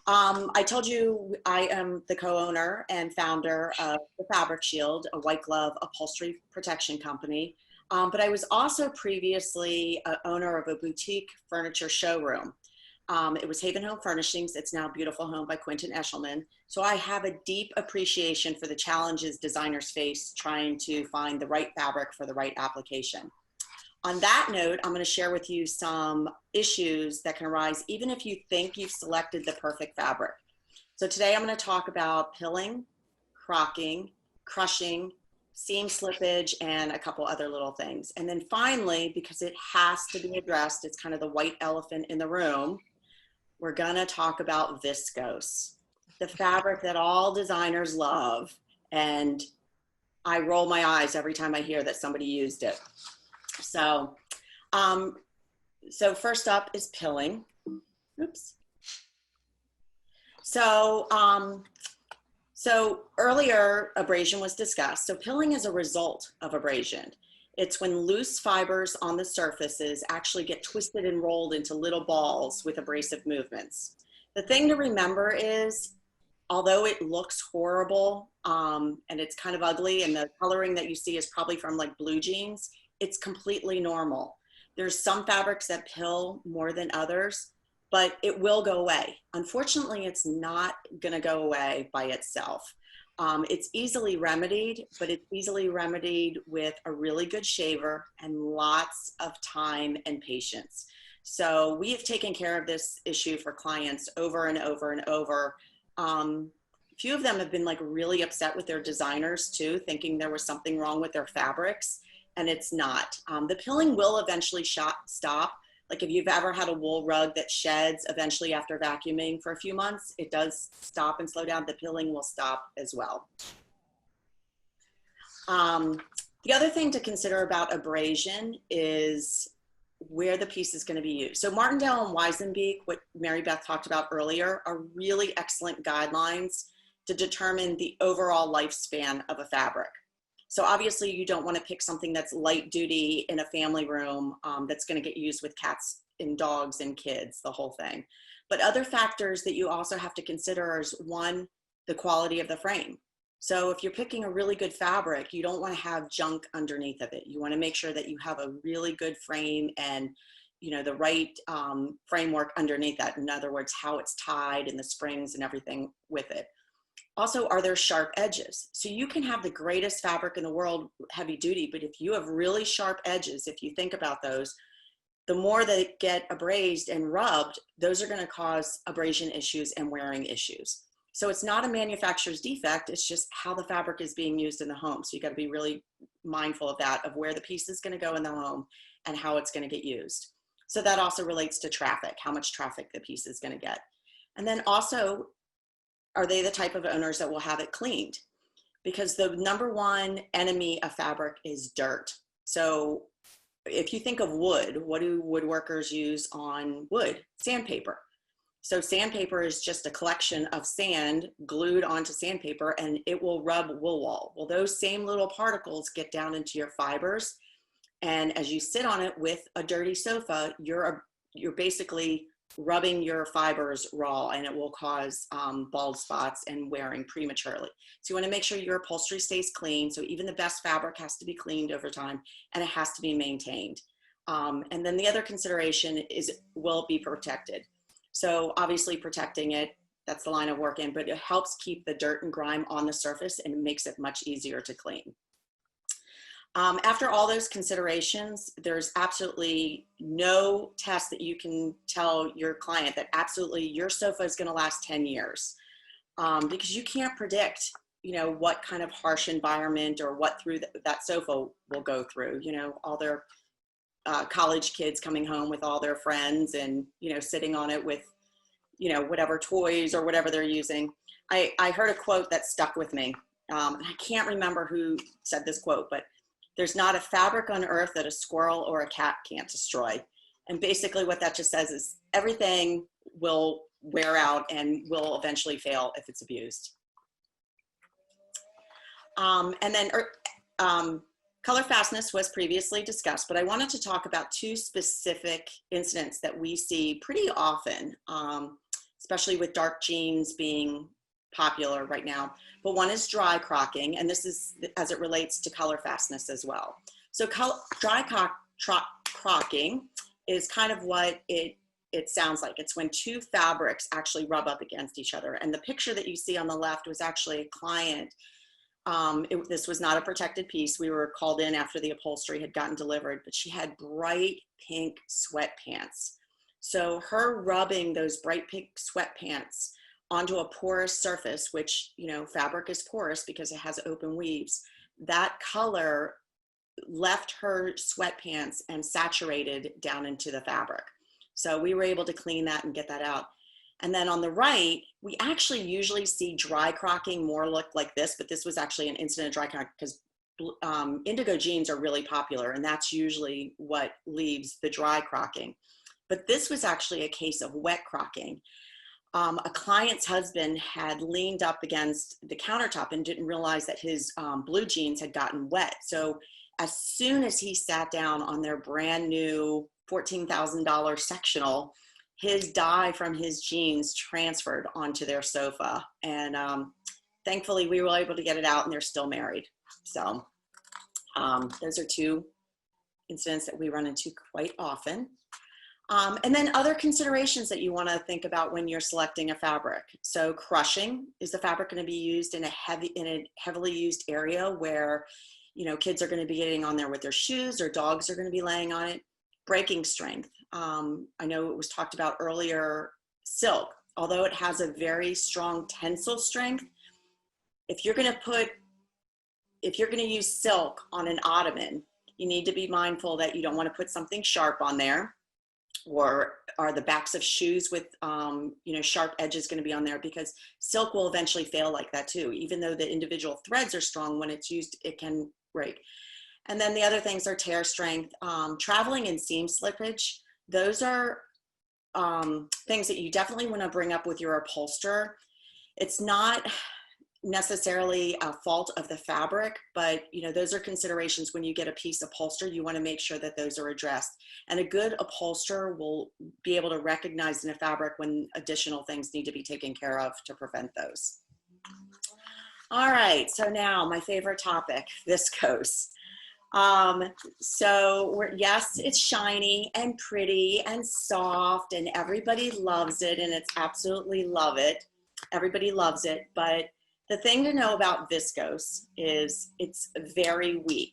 I told you I am the co-owner and founder of the Fabric Shield, a white glove upholstery protection company. But I was also previously owner of a boutique furniture showroom. It was Haven Home Furnishings. It's now Beautiful Home by Quentin Eshelman. So I have a deep appreciation for the challenges designers face trying to find the right fabric for the right application. On that note, I'm going to share with you some issues that can arise even if you think you've selected the perfect fabric. So today I'm going to talk about pilling, crocking, crushing, seam slippage, and a couple other little things. And then finally, because it has to be addressed, it's kind of the white elephant in the room, we're gonna talk about viscose, the fabric that all designers love. And I roll my eyes every time I hear that somebody used it. So, so first up is pilling. Oops. So, so earlier abrasion was discussed. So pilling is a result of abrasion. It's when loose fibers on the surfaces actually get twisted and rolled into little balls with abrasive movements. The thing to remember is although it looks horrible and it's kind of ugly and the coloring that you see is probably from like blue jeans, it's completely normal. There's some fabrics that pill more than others, but it will go away. Unfortunately, it's not going to go away by itself. It's easily remedied, but it's easily remedied with a really good shaver and lots of time and patience. So we have taken care of this issue for clients over and over and over. A few of them have been like really upset with their designers too, thinking there was something wrong with their fabrics, and it's not. The pilling will eventually stop. Like if you've ever had a wool rug that sheds eventually after vacuuming for a few months, it does stop and slow down. The pilling will stop as well. The other thing to consider about abrasion is where the piece is going to be used. So Martindale and Weizenbeek, what Mary Beth talked about earlier, are really excellent guidelines to determine the overall lifespan of a fabric. So obviously you don't want to pick something that's light duty in a family room that's going to get used with cats and dogs and kids, the whole thing. But other factors that you also have to consider is, one, the quality of the frame. So if you're picking a really good fabric, you don't want to have junk underneath of it. You want to make sure that you have a really good frame and, you know, the right framework underneath that. In other words, how it's tied and the springs and everything with it. Also, are there sharp edges? So you can have the greatest fabric in the world, heavy duty, but if you have really sharp edges, if you think about those, the more they get abrased and rubbed, those are going to cause abrasion issues and wearing issues. So it's not a manufacturer's defect, it's just how the fabric is being used in the home. So you got to be really mindful of that, of where the piece is going to go in the home and how it's going to get used. So that also relates to traffic, how much traffic the piece is going to get. And then also, are they the type of owners that will have it cleaned? Because the number one enemy of fabric is dirt. So if you think of wood, what do woodworkers use on wood? Sandpaper. So sandpaper is just a collection of sand glued onto sandpaper, and it will rub wool wool. Well, those same little particles get down into your fibers. And as you sit on it with a dirty sofa, you're basically rubbing your fibers raw, and it will cause bald spots and wearing prematurely. So you want to make sure your upholstery stays clean. So even the best fabric has to be cleaned over time, and it has to be maintained. And then the other consideration is, will it be protected? So obviously protecting it, that's the line of work in, but it helps keep the dirt and grime on the surface, and it makes it much easier to clean. After all those considerations, there's absolutely no test that you can tell your client that absolutely your sofa is going to last 10 years, because you can't predict, you know, what kind of harsh environment or what that sofa will go through. You know, all their college kids coming home with all their friends and, you know, sitting on it with, you know, whatever toys or whatever they're using. I heard a quote that stuck with me. And I can't remember who said this quote, but there's not a fabric on earth that a squirrel or a cat can't destroy. And basically what that just says is everything will wear out and will eventually fail if it's abused. And then color fastness was previously discussed, but I wanted to talk about two specific incidents that we see pretty often, especially with dark jeans being popular right now. But one is dry crocking, and this is as it relates to color fastness as well. So dry crocking is kind of what it sounds like. It's when two fabrics actually rub up against each other. And the picture that you see on the left was actually a client. This was not a protected piece. We were called in after the upholstery had gotten delivered, but she had bright pink sweatpants. So her rubbing those bright pink sweatpants onto a porous surface, which, you know, fabric is porous because it has open weaves, that color left her sweatpants and saturated down into the fabric. So we were able to clean that and get that out. And then on the right, we actually usually see dry crocking more look like this, but this was actually an incident of dry crocking because indigo jeans are really popular, and that's usually what leaves the dry crocking. But this was actually a case of wet crocking. A client's husband had leaned up against the countertop and didn't realize that his blue jeans had gotten wet. So as soon as he sat down on their brand new $14,000 sectional, his dye from his jeans transferred onto their sofa. And thankfully we were able to get it out and they're still married. So those are two incidents that we run into quite often. And then other considerations that you want to think about when you're selecting a fabric. So crushing, is the fabric going to be used in a heavily used area where, you know, kids are going to be getting on there with their shoes or dogs are going to be laying on it? Breaking strength. I know it was talked about earlier, silk, although it has a very strong tensile strength, if you're going to use silk on an ottoman, you need to be mindful that you don't want to put something sharp on there, or are the backs of shoes with you know, sharp edges going to be on there, because silk will eventually fail like that too. Even though the individual threads are strong, when it's used, it can break. And then the other things are tear strength, traveling and seam slippage. Those are things that you definitely want to bring up with your upholsterer. It's not necessarily a fault of the fabric, but you know, those are considerations when you get a piece upholstered. You want to make sure that those are addressed, and a good upholsterer will be able to recognize in a fabric when additional things need to be taken care of to prevent those. All right, so now my favorite topic, viscose. Yes, it's shiny and pretty and soft and everybody loves it, and it's absolutely love it. Everybody loves it, but the thing to know about viscose is it's very weak,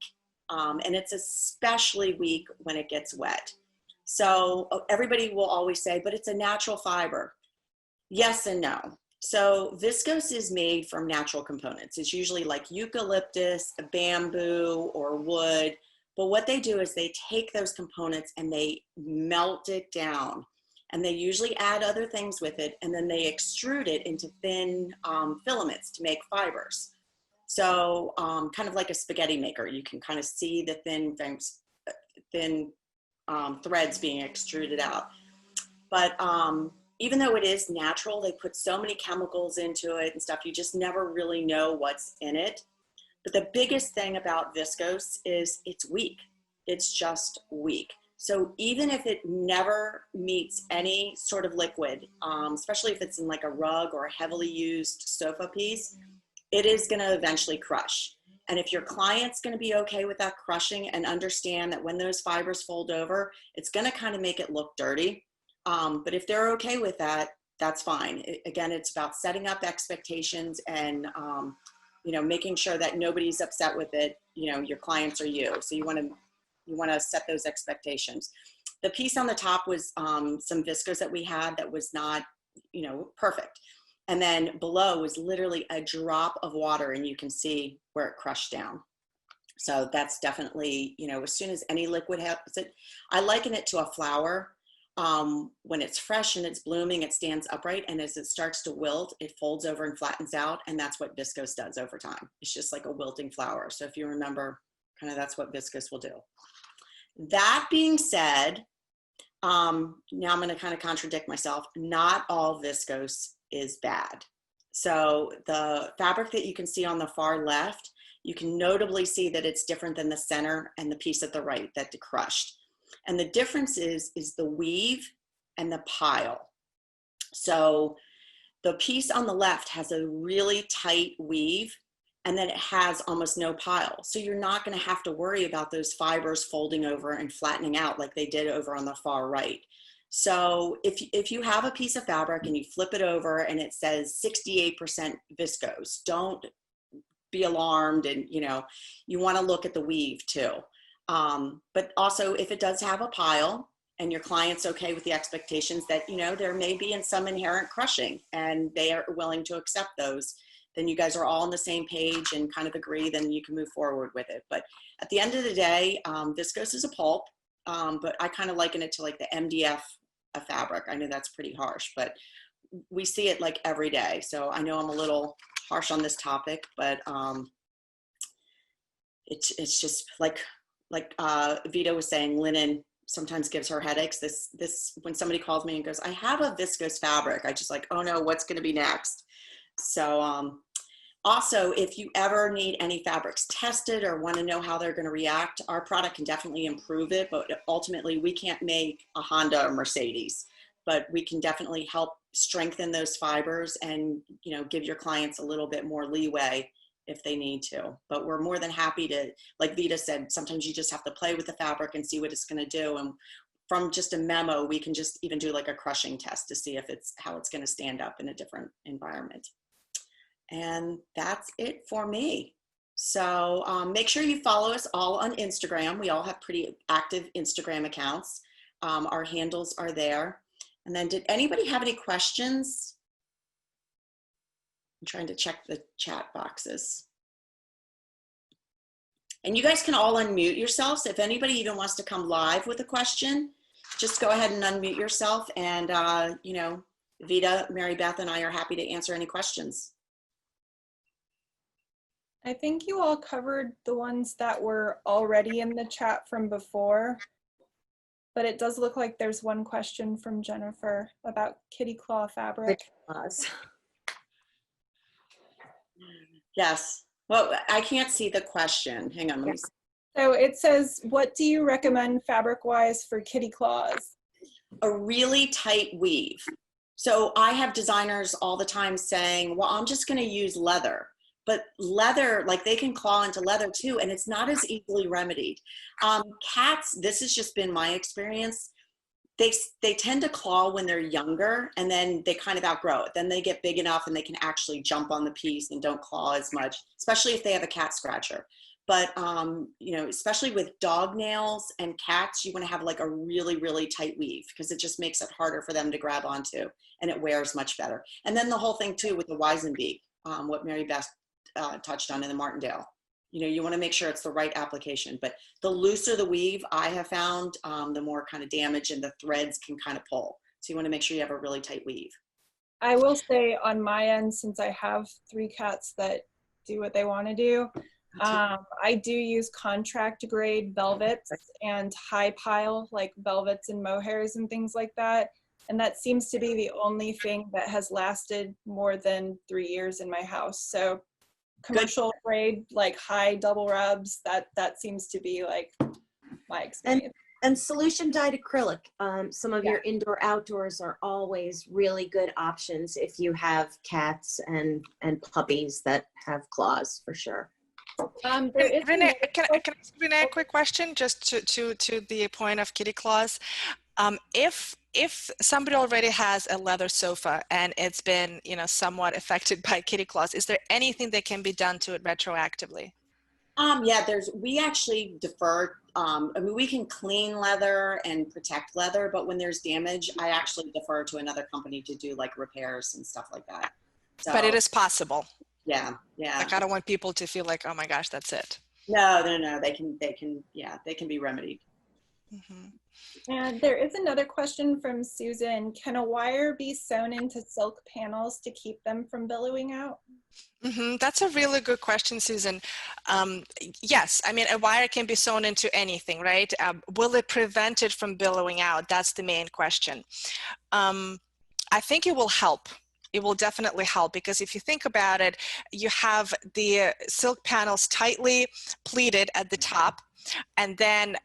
and it's especially weak when it gets wet. So everybody will always say, but it's a natural fiber. Yes and no. So viscose is made from natural components. It's usually like eucalyptus, bamboo, or wood. But what they do is they take those components and they melt it down. And they usually add other things with it, and then they extrude it into thin filaments to make fibers. So kind of like a spaghetti maker, you can kind of see the thin threads being extruded out. But even though it is natural, they put so many chemicals into it and stuff, you just never really know what's in it. But the biggest thing about viscose is it's weak. It's just weak. So even if it never meets any sort of liquid, especially if it's in like a rug or a heavily used sofa piece, it is going to eventually crush. And if your client's going to be okay with that crushing and understand that when those fibers fold over, it's going to kind of make it look dirty. But if they're okay with that, that's fine. Again, it's about setting up expectations and you know, making sure that nobody's upset with it. You know, your clients or you. So you want to set those expectations. The piece on the top was some viscose that we had that was not, you know, perfect. And then below was literally a drop of water, and you can see where it crushed down. So that's definitely, you know, as soon as any liquid happens, I liken it to a flower. When it's fresh and it's blooming, it stands upright, and as it starts to wilt, it folds over and flattens out, and that's what viscose does over time. It's just like a wilting flower. So if you remember, kind of that's what viscose will do. That being said, now I'm going to kind of contradict myself. Not all viscose is bad. So the fabric that you can see on the far left, you can notably see that it's different than the center and the piece at the right that crushed. And the difference is the weave and the pile. So the piece on the left has a really tight weave, and then it has almost no pile. So you're not going to have to worry about those fibers folding over and flattening out like they did over on the far right. So if you have a piece of fabric and you flip it over and it says 68% viscose, don't be alarmed, and you know, you want to look at the weave too. But also if it does have a pile and your client's okay with the expectations that, you know, there may be in some inherent crushing and they are willing to accept those, then you guys are all on the same page and kind of agree, then you can move forward with it. But at the end of the day, viscose is a pulp, but I kind of liken it to like the MDF fabric. I know that's pretty harsh, but we see it like every day. So I know I'm a little harsh on this topic, but it's just like Vita was saying, linen sometimes gives her headaches. When somebody calls me and goes, I have a viscose fabric, I just like, oh no, what's going to be next? So also, if you ever need any fabrics tested or want to know how they're going to react, our product can definitely improve it, but ultimately we can't make a Honda or Mercedes. but we can definitely help strengthen those fibers and, you know, give your clients a little bit more leeway if they need to. But we're more than happy to, like Vita said, sometimes you just have to play with the fabric and see what it's going to do. And from just a memo, we can just even do like a crushing test to see if it's how it's going to stand up in a different environment. And that's it for me. So make sure you follow us all on Instagram. We all have pretty active Instagram accounts. Our handles are there. And then did anybody have any questions? I'm trying to check the chat boxes. And you guys can all unmute yourselves. If anybody even wants to come live with a question, just go ahead and unmute yourself. And, you know, Vita, Mary Beth, and I are happy to answer any questions. I think you all covered the ones that were already in the chat from before, but it does look like there's one question from Jennifer about kitty claw fabric. Yes. Well, I can't see the question. Hang on, let me see. So it says, what do you recommend fabric-wise for kitty claws? A really tight weave. So I have designers all the time saying, well, I'm just going to use leather. But leather, like they can claw into leather too, and it's not as easily remedied. Cats, this has just been my experience. They tend to claw when they're younger, and then they kind of outgrow it. Then they get big enough and they can actually jump on the piece and don't claw as much, especially if they have a cat scratcher. But, you know, especially with dog nails and cats, you want to have like a really, really tight weave because it just makes it harder for them to grab onto, and it wears much better. And then the whole thing too with the Weizenbeek, what Mary Beth touched on in the Martindale. You know, you want to make sure it's the right application, but the looser the weave I have found, the more kind of damage and the threads can kind of pull. So you want to make sure you have a really tight weave. I will say on my end, since I have 3 cats that do what they want to do, I do use contract grade velvets and high pile like velvets and mohairs and things like that. And that seems to be the only thing that has lasted more than 3 years in my house. So commercial grade, like high double rubs, that seems to be like my experience. And solution dyed acrylic. Some of your indoor outdoors are always really good options if you have cats and puppies that have claws, for sure. Renee, can I ask Renee a quick question just to the point of kitty claws? If somebody already has a leather sofa and it's been, you know, somewhat affected by kitty claws, is there anything that can be done to it retroactively? Yeah, we actually defer. I mean, we can clean leather and protect leather, but when there's damage, I actually defer to another company to do like repairs and stuff like that. So, but it is possible. Yeah. Like, I don't want people to feel like, oh my gosh, that's it. No, they can be remedied. Mm-hmm. And there is another question from Susan. Can a wire be sewn into silk panels to keep them from billowing out? Mm-hmm. That's a really good question, Susan. Yes, I mean, a wire can be sewn into anything, right? Will it prevent it from billowing out? That's the main question. I think it will help. It will definitely help, because if you think about it, you have the silk panels tightly pleated at the top, and then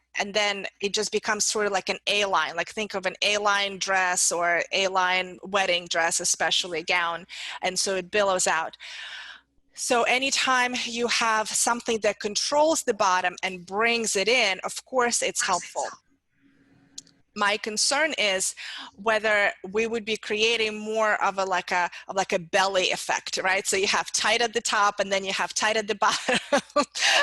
it just becomes sort of like an A-line. Like, think of an A-line dress or A-line wedding dress, especially a gown, and so it billows out. So anytime you have something that controls the bottom and brings it in, of course it's helpful. My concern is whether we would be creating more of a belly effect, right? So you have tight at the top and then you have tight at the bottom.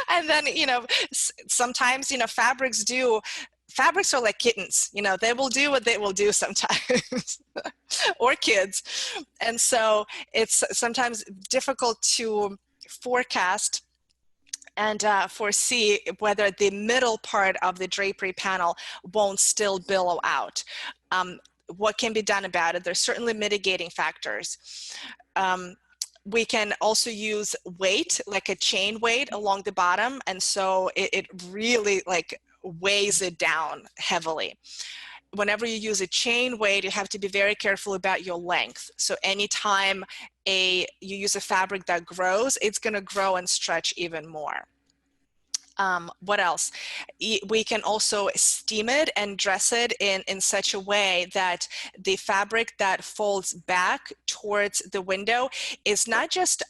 And then, you know, sometimes, you know, fabrics are like kittens, you know, they will do what they will do sometimes, or kids. And so it's sometimes difficult to forecast and foresee whether the middle part of the drapery panel won't still billow out. What can be done about it? There's certainly mitigating factors. We can also use weight, like a chain weight along the bottom, and so it really like weighs it down heavily. Whenever you use a chain weight, you have to be very careful about your length. So anytime you use a fabric that grows, it's going to grow and stretch even more. What else? We can also steam it and dress it in such a way that the fabric that folds back towards the window is not just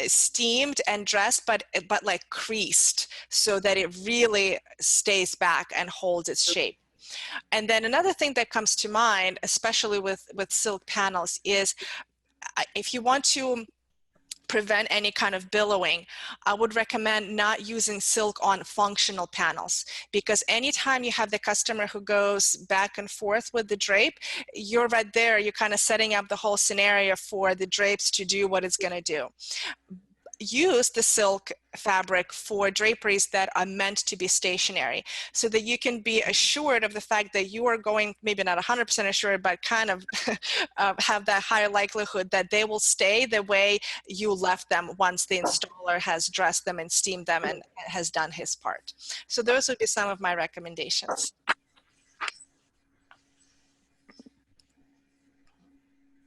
steamed and dressed, but like creased, so that it really stays back and holds its shape. And then another thing that comes to mind, especially with silk panels, is if you want to prevent any kind of billowing, I would recommend not using silk on functional panels, because anytime you have the customer who goes back and forth with the drape, you're right there, you're kind of setting up the whole scenario for the drapes to do what it's going to do. Use the silk fabric for draperies that are meant to be stationary, so that you can be assured of the fact that you are going, maybe not 100% assured, but kind of have that higher likelihood that they will stay the way you left them once the installer has dressed them and steamed them and has done his part. So those would be some of my recommendations.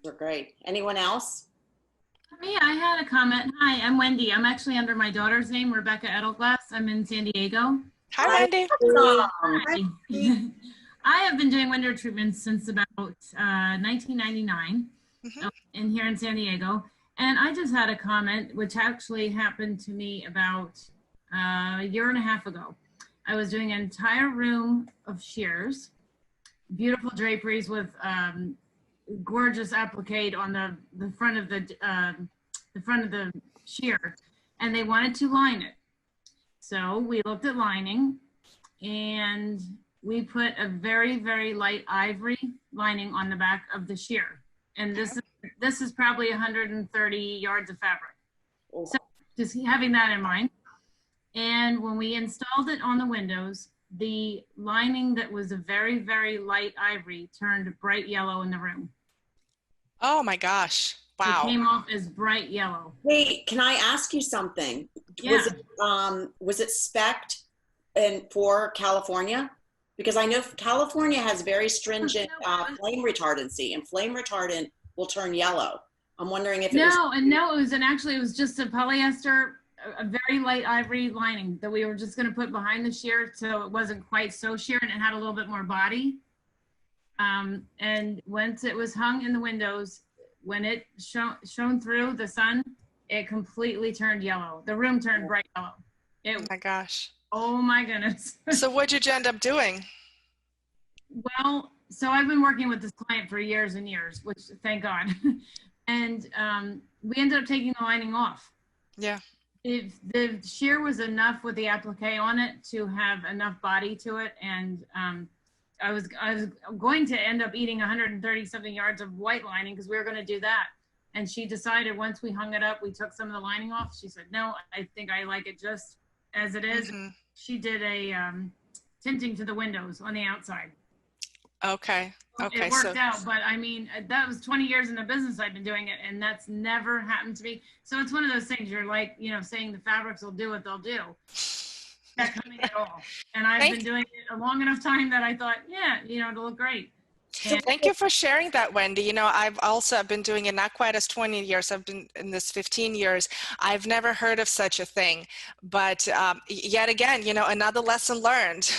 They're great. Anyone else? Me, I had a comment. Hi, I'm Wendy. I'm actually under my daughter's name, Rebecca Edelglass. I'm in San Diego. Hi, Wendy. Hi. I have been doing window treatments since about 1999 in here in San Diego. And I just had a comment, which actually happened to me about a year and a half ago. I was doing an entire room of shears, beautiful draperies with gorgeous applique on the front of the sheer, and they wanted to line it. So we looked at lining, and we put a very, very light ivory lining on the back of the sheer. And this is probably 130 yards of fabric. So just having that in mind. And when we installed it on the windows, the lining that was a very, very light ivory turned bright yellow in the room. Oh my gosh. Wow. It came off as bright yellow. Wait, can I ask you something? Yeah. Was it spec'd for California? Because I know California has very stringent flame retardancy, and flame retardant will turn yellow. I'm wondering if it was just a polyester, a very light ivory lining that we were just going to put behind the sheer, so it wasn't quite so sheer and it had a little bit more body. And once it was hung in the windows, when it shone through the sun, it completely turned yellow. The room turned bright yellow. Oh my gosh. Oh my goodness. So what did you end up doing? Well, so I've been working with this client for years and years, which thank God. And we ended up taking the lining off. Yeah. If the sheer was enough with the applique on it to have enough body to it, and I was going to end up eating 130 something yards of white lining because we were going to do that. And she decided once we hung it up, we took some of the lining off. She said, no, I think I like it just as it is. She did a tinting to the windows on the outside. Okay. Okay. It worked out, but I mean, that was 20 years in the business I've been doing it, and that's never happened to me. So it's one of those things, you're like, saying the fabrics will do what they'll do. Not coming at all. And I've been doing it a long enough time that I thought, yeah, it'll look great. So thank you for sharing that, Wendy. I've also been doing it not quite as 20 years. I've been in this 15 years. I've never heard of such a thing. But yet again, another lesson learned.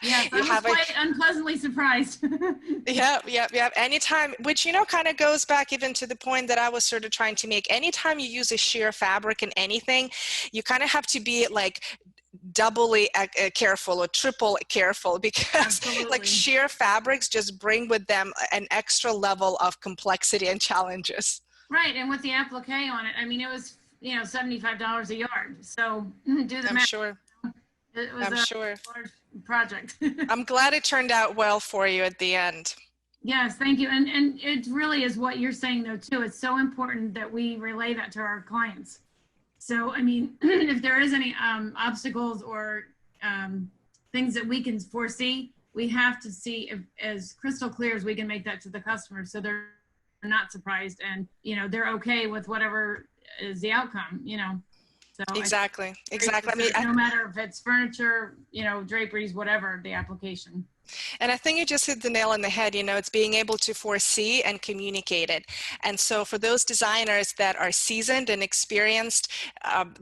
Yes, I was quite unpleasantly surprised. Yeah. Anytime, which, kind of goes back even to the point that I was sort of trying to make. Anytime you use a sheer fabric in anything, you kind of have to be like doubly careful or triple careful, because like sheer fabrics just bring with them an extra level of complexity and challenges. Right, and with the applique on it, I mean, it was $75 a yard. So do the math. I'm sure. It was large project. I'm glad it turned out well for you at the end. Yes, thank you. And it really is what you're saying though too. It's so important that we relay that to our clients. So, I mean, if there is any obstacles or things that we can foresee, we have to see if, as crystal clear as we can make that to the customer, so they're not surprised and, they're okay with whatever is the outcome, So Exactly. Exactly. I mean, no matter if it's furniture, you know, draperies, whatever the application. and I think you just hit the nail on the head. You know, it's being able to foresee and communicate it. And so for those designers that are seasoned and experienced,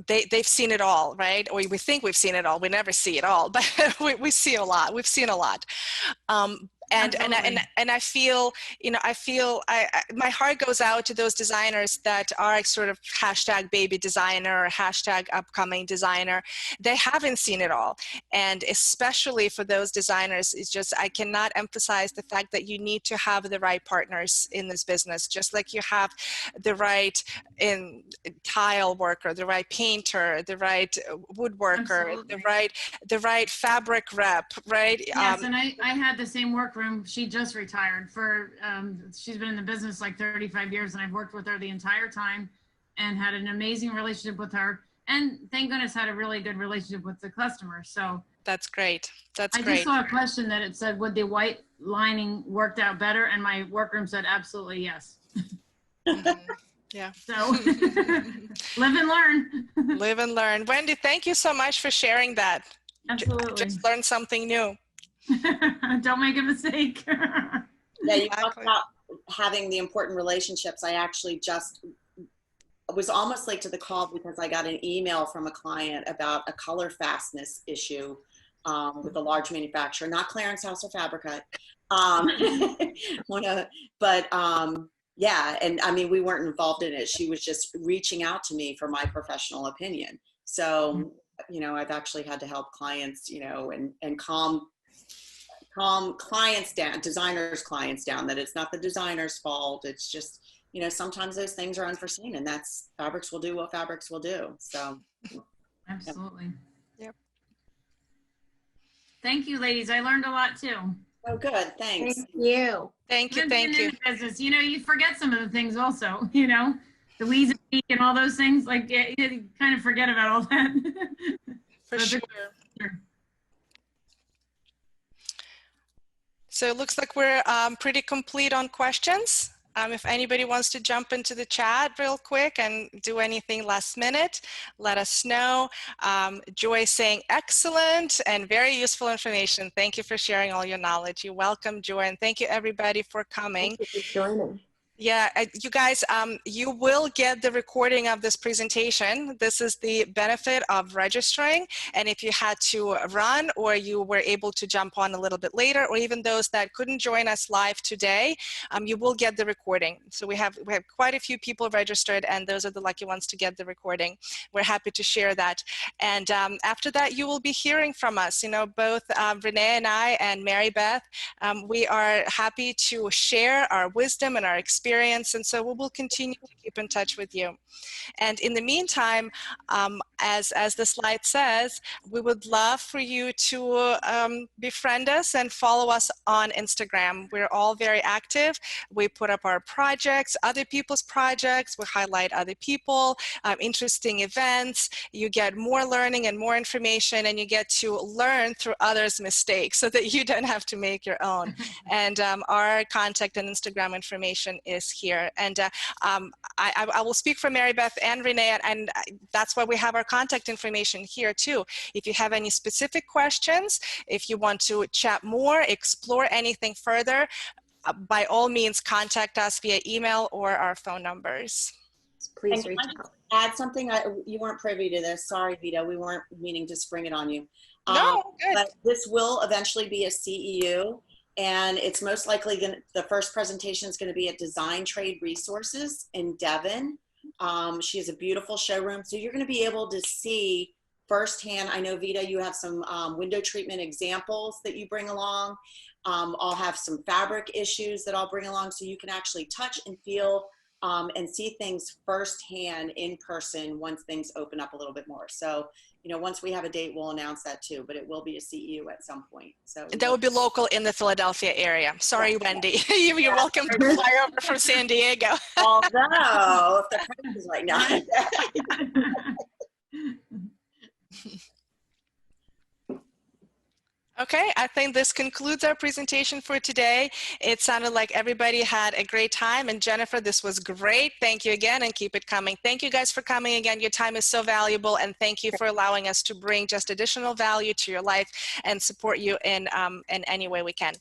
they've seen it all, right? Or we think we've seen it all. We never see it all, but we see a lot. We've seen a lot. And I feel, you know, my heart goes out to those designers that are sort of hashtag baby designer or hashtag upcoming designer. They haven't seen it all. And especially for those designers, it's just, I cannot emphasize the fact that you need to have the right partners in this business, just like you have the right tile worker, the right painter, the right woodworker, Absolutely. the right fabric rep, right? Yes, and I had the same workroom. She just retired for, she's been in the business like 35 years, and I've worked with her the entire time and had an amazing relationship with her. And thank goodness had a really good relationship with the customer. So that's great. That's I great. just saw a question that it said, would the white lining worked out better? And my workroom said, absolutely yes. Yeah. So live and learn. Live and learn. Wendy, thank you so much for sharing that. Absolutely. Just learned something new. Don't make a mistake. Yeah, you talked about having the important relationships. I actually just was almost late to the call because I got an email from a client about a color fastness issue with a large manufacturer, not Clarence House or Fabrica. Yeah, and I mean, we weren't involved in it. She was just reaching out to me for my professional opinion. So, you know, I've actually had to help clients, you know, and calm clients down, designers' clients down, that it's not the designer's fault. It's just, you know, sometimes those things are unforeseen, and that's, fabrics will do what fabrics will do. So. Absolutely. Yep. Thank you, ladies. I learned a lot too. Oh, good. Thanks. Thank you. Thank you. Thank you. Business, you know, you forget some of the things also, you know, the wheeze and peak and all those things, like you kind of forget about all that. For sure. So it looks like we're pretty complete on questions. If anybody wants to jump into the chat real quick and do anything last minute, let us know. Joy saying excellent and very useful information. Thank you for sharing all your knowledge. You're welcome, Joy, and thank you everybody for coming. Thank you for joining. Yeah, you guys, you will get the recording of this presentation. This is the benefit of registering. And if you had to run or you were able to jump on a little bit later, or even those that couldn't join us live today, you will get the recording. So we have quite a few people registered, and those are the lucky ones to get the recording. We're happy to share that. And after that, you will be hearing from us. You know, both Renee and I and Mary Beth, we are happy to share our wisdom and our experience. And so we will continue to keep in touch with you. And in the meantime, as the slide says, we would love for you to befriend us and follow us on Instagram. We're all very active. We put up our projects, other people's projects. We highlight other people, interesting events. You get more learning and more information, and you get to learn through others' mistakes so that you don't have to make your own. And our contact and Instagram information is here. And I will speak for Mary Beth and Renee, and that's why we have our contact information here too. If you have any specific questions, if you want to chat more, explore anything further, by all means contact us via email or our phone numbers. Please reach out. Add something. You weren't privy to this. Sorry, Vita. We weren't meaning to spring it on you. No, good. But this will eventually be a CEU. And it's most likely the first presentation is going to be at Design Trade Resources in Devon. She has a beautiful showroom. So you're going to be able to see firsthand. I know, Vita, you have some window treatment examples that you bring along. I'll have some fabric issues that I'll bring along, so you can actually touch and feel and see things firsthand in person once things open up a little bit more. So, you know, once we have a date, we'll announce that too, but it will be a CEU at some point. So that would be local in the Philadelphia area. Sorry, Wendy. You're welcome to fly over from San Diego. Although, if the price is right now. Okay, I think this concludes our presentation for today. It sounded like everybody had a great time, and Jennifer, this was great. Thank you again, and keep it coming. Thank you guys for coming again. Your time is so valuable, and thank you for allowing us to bring just additional value to your life and support you in any way we can.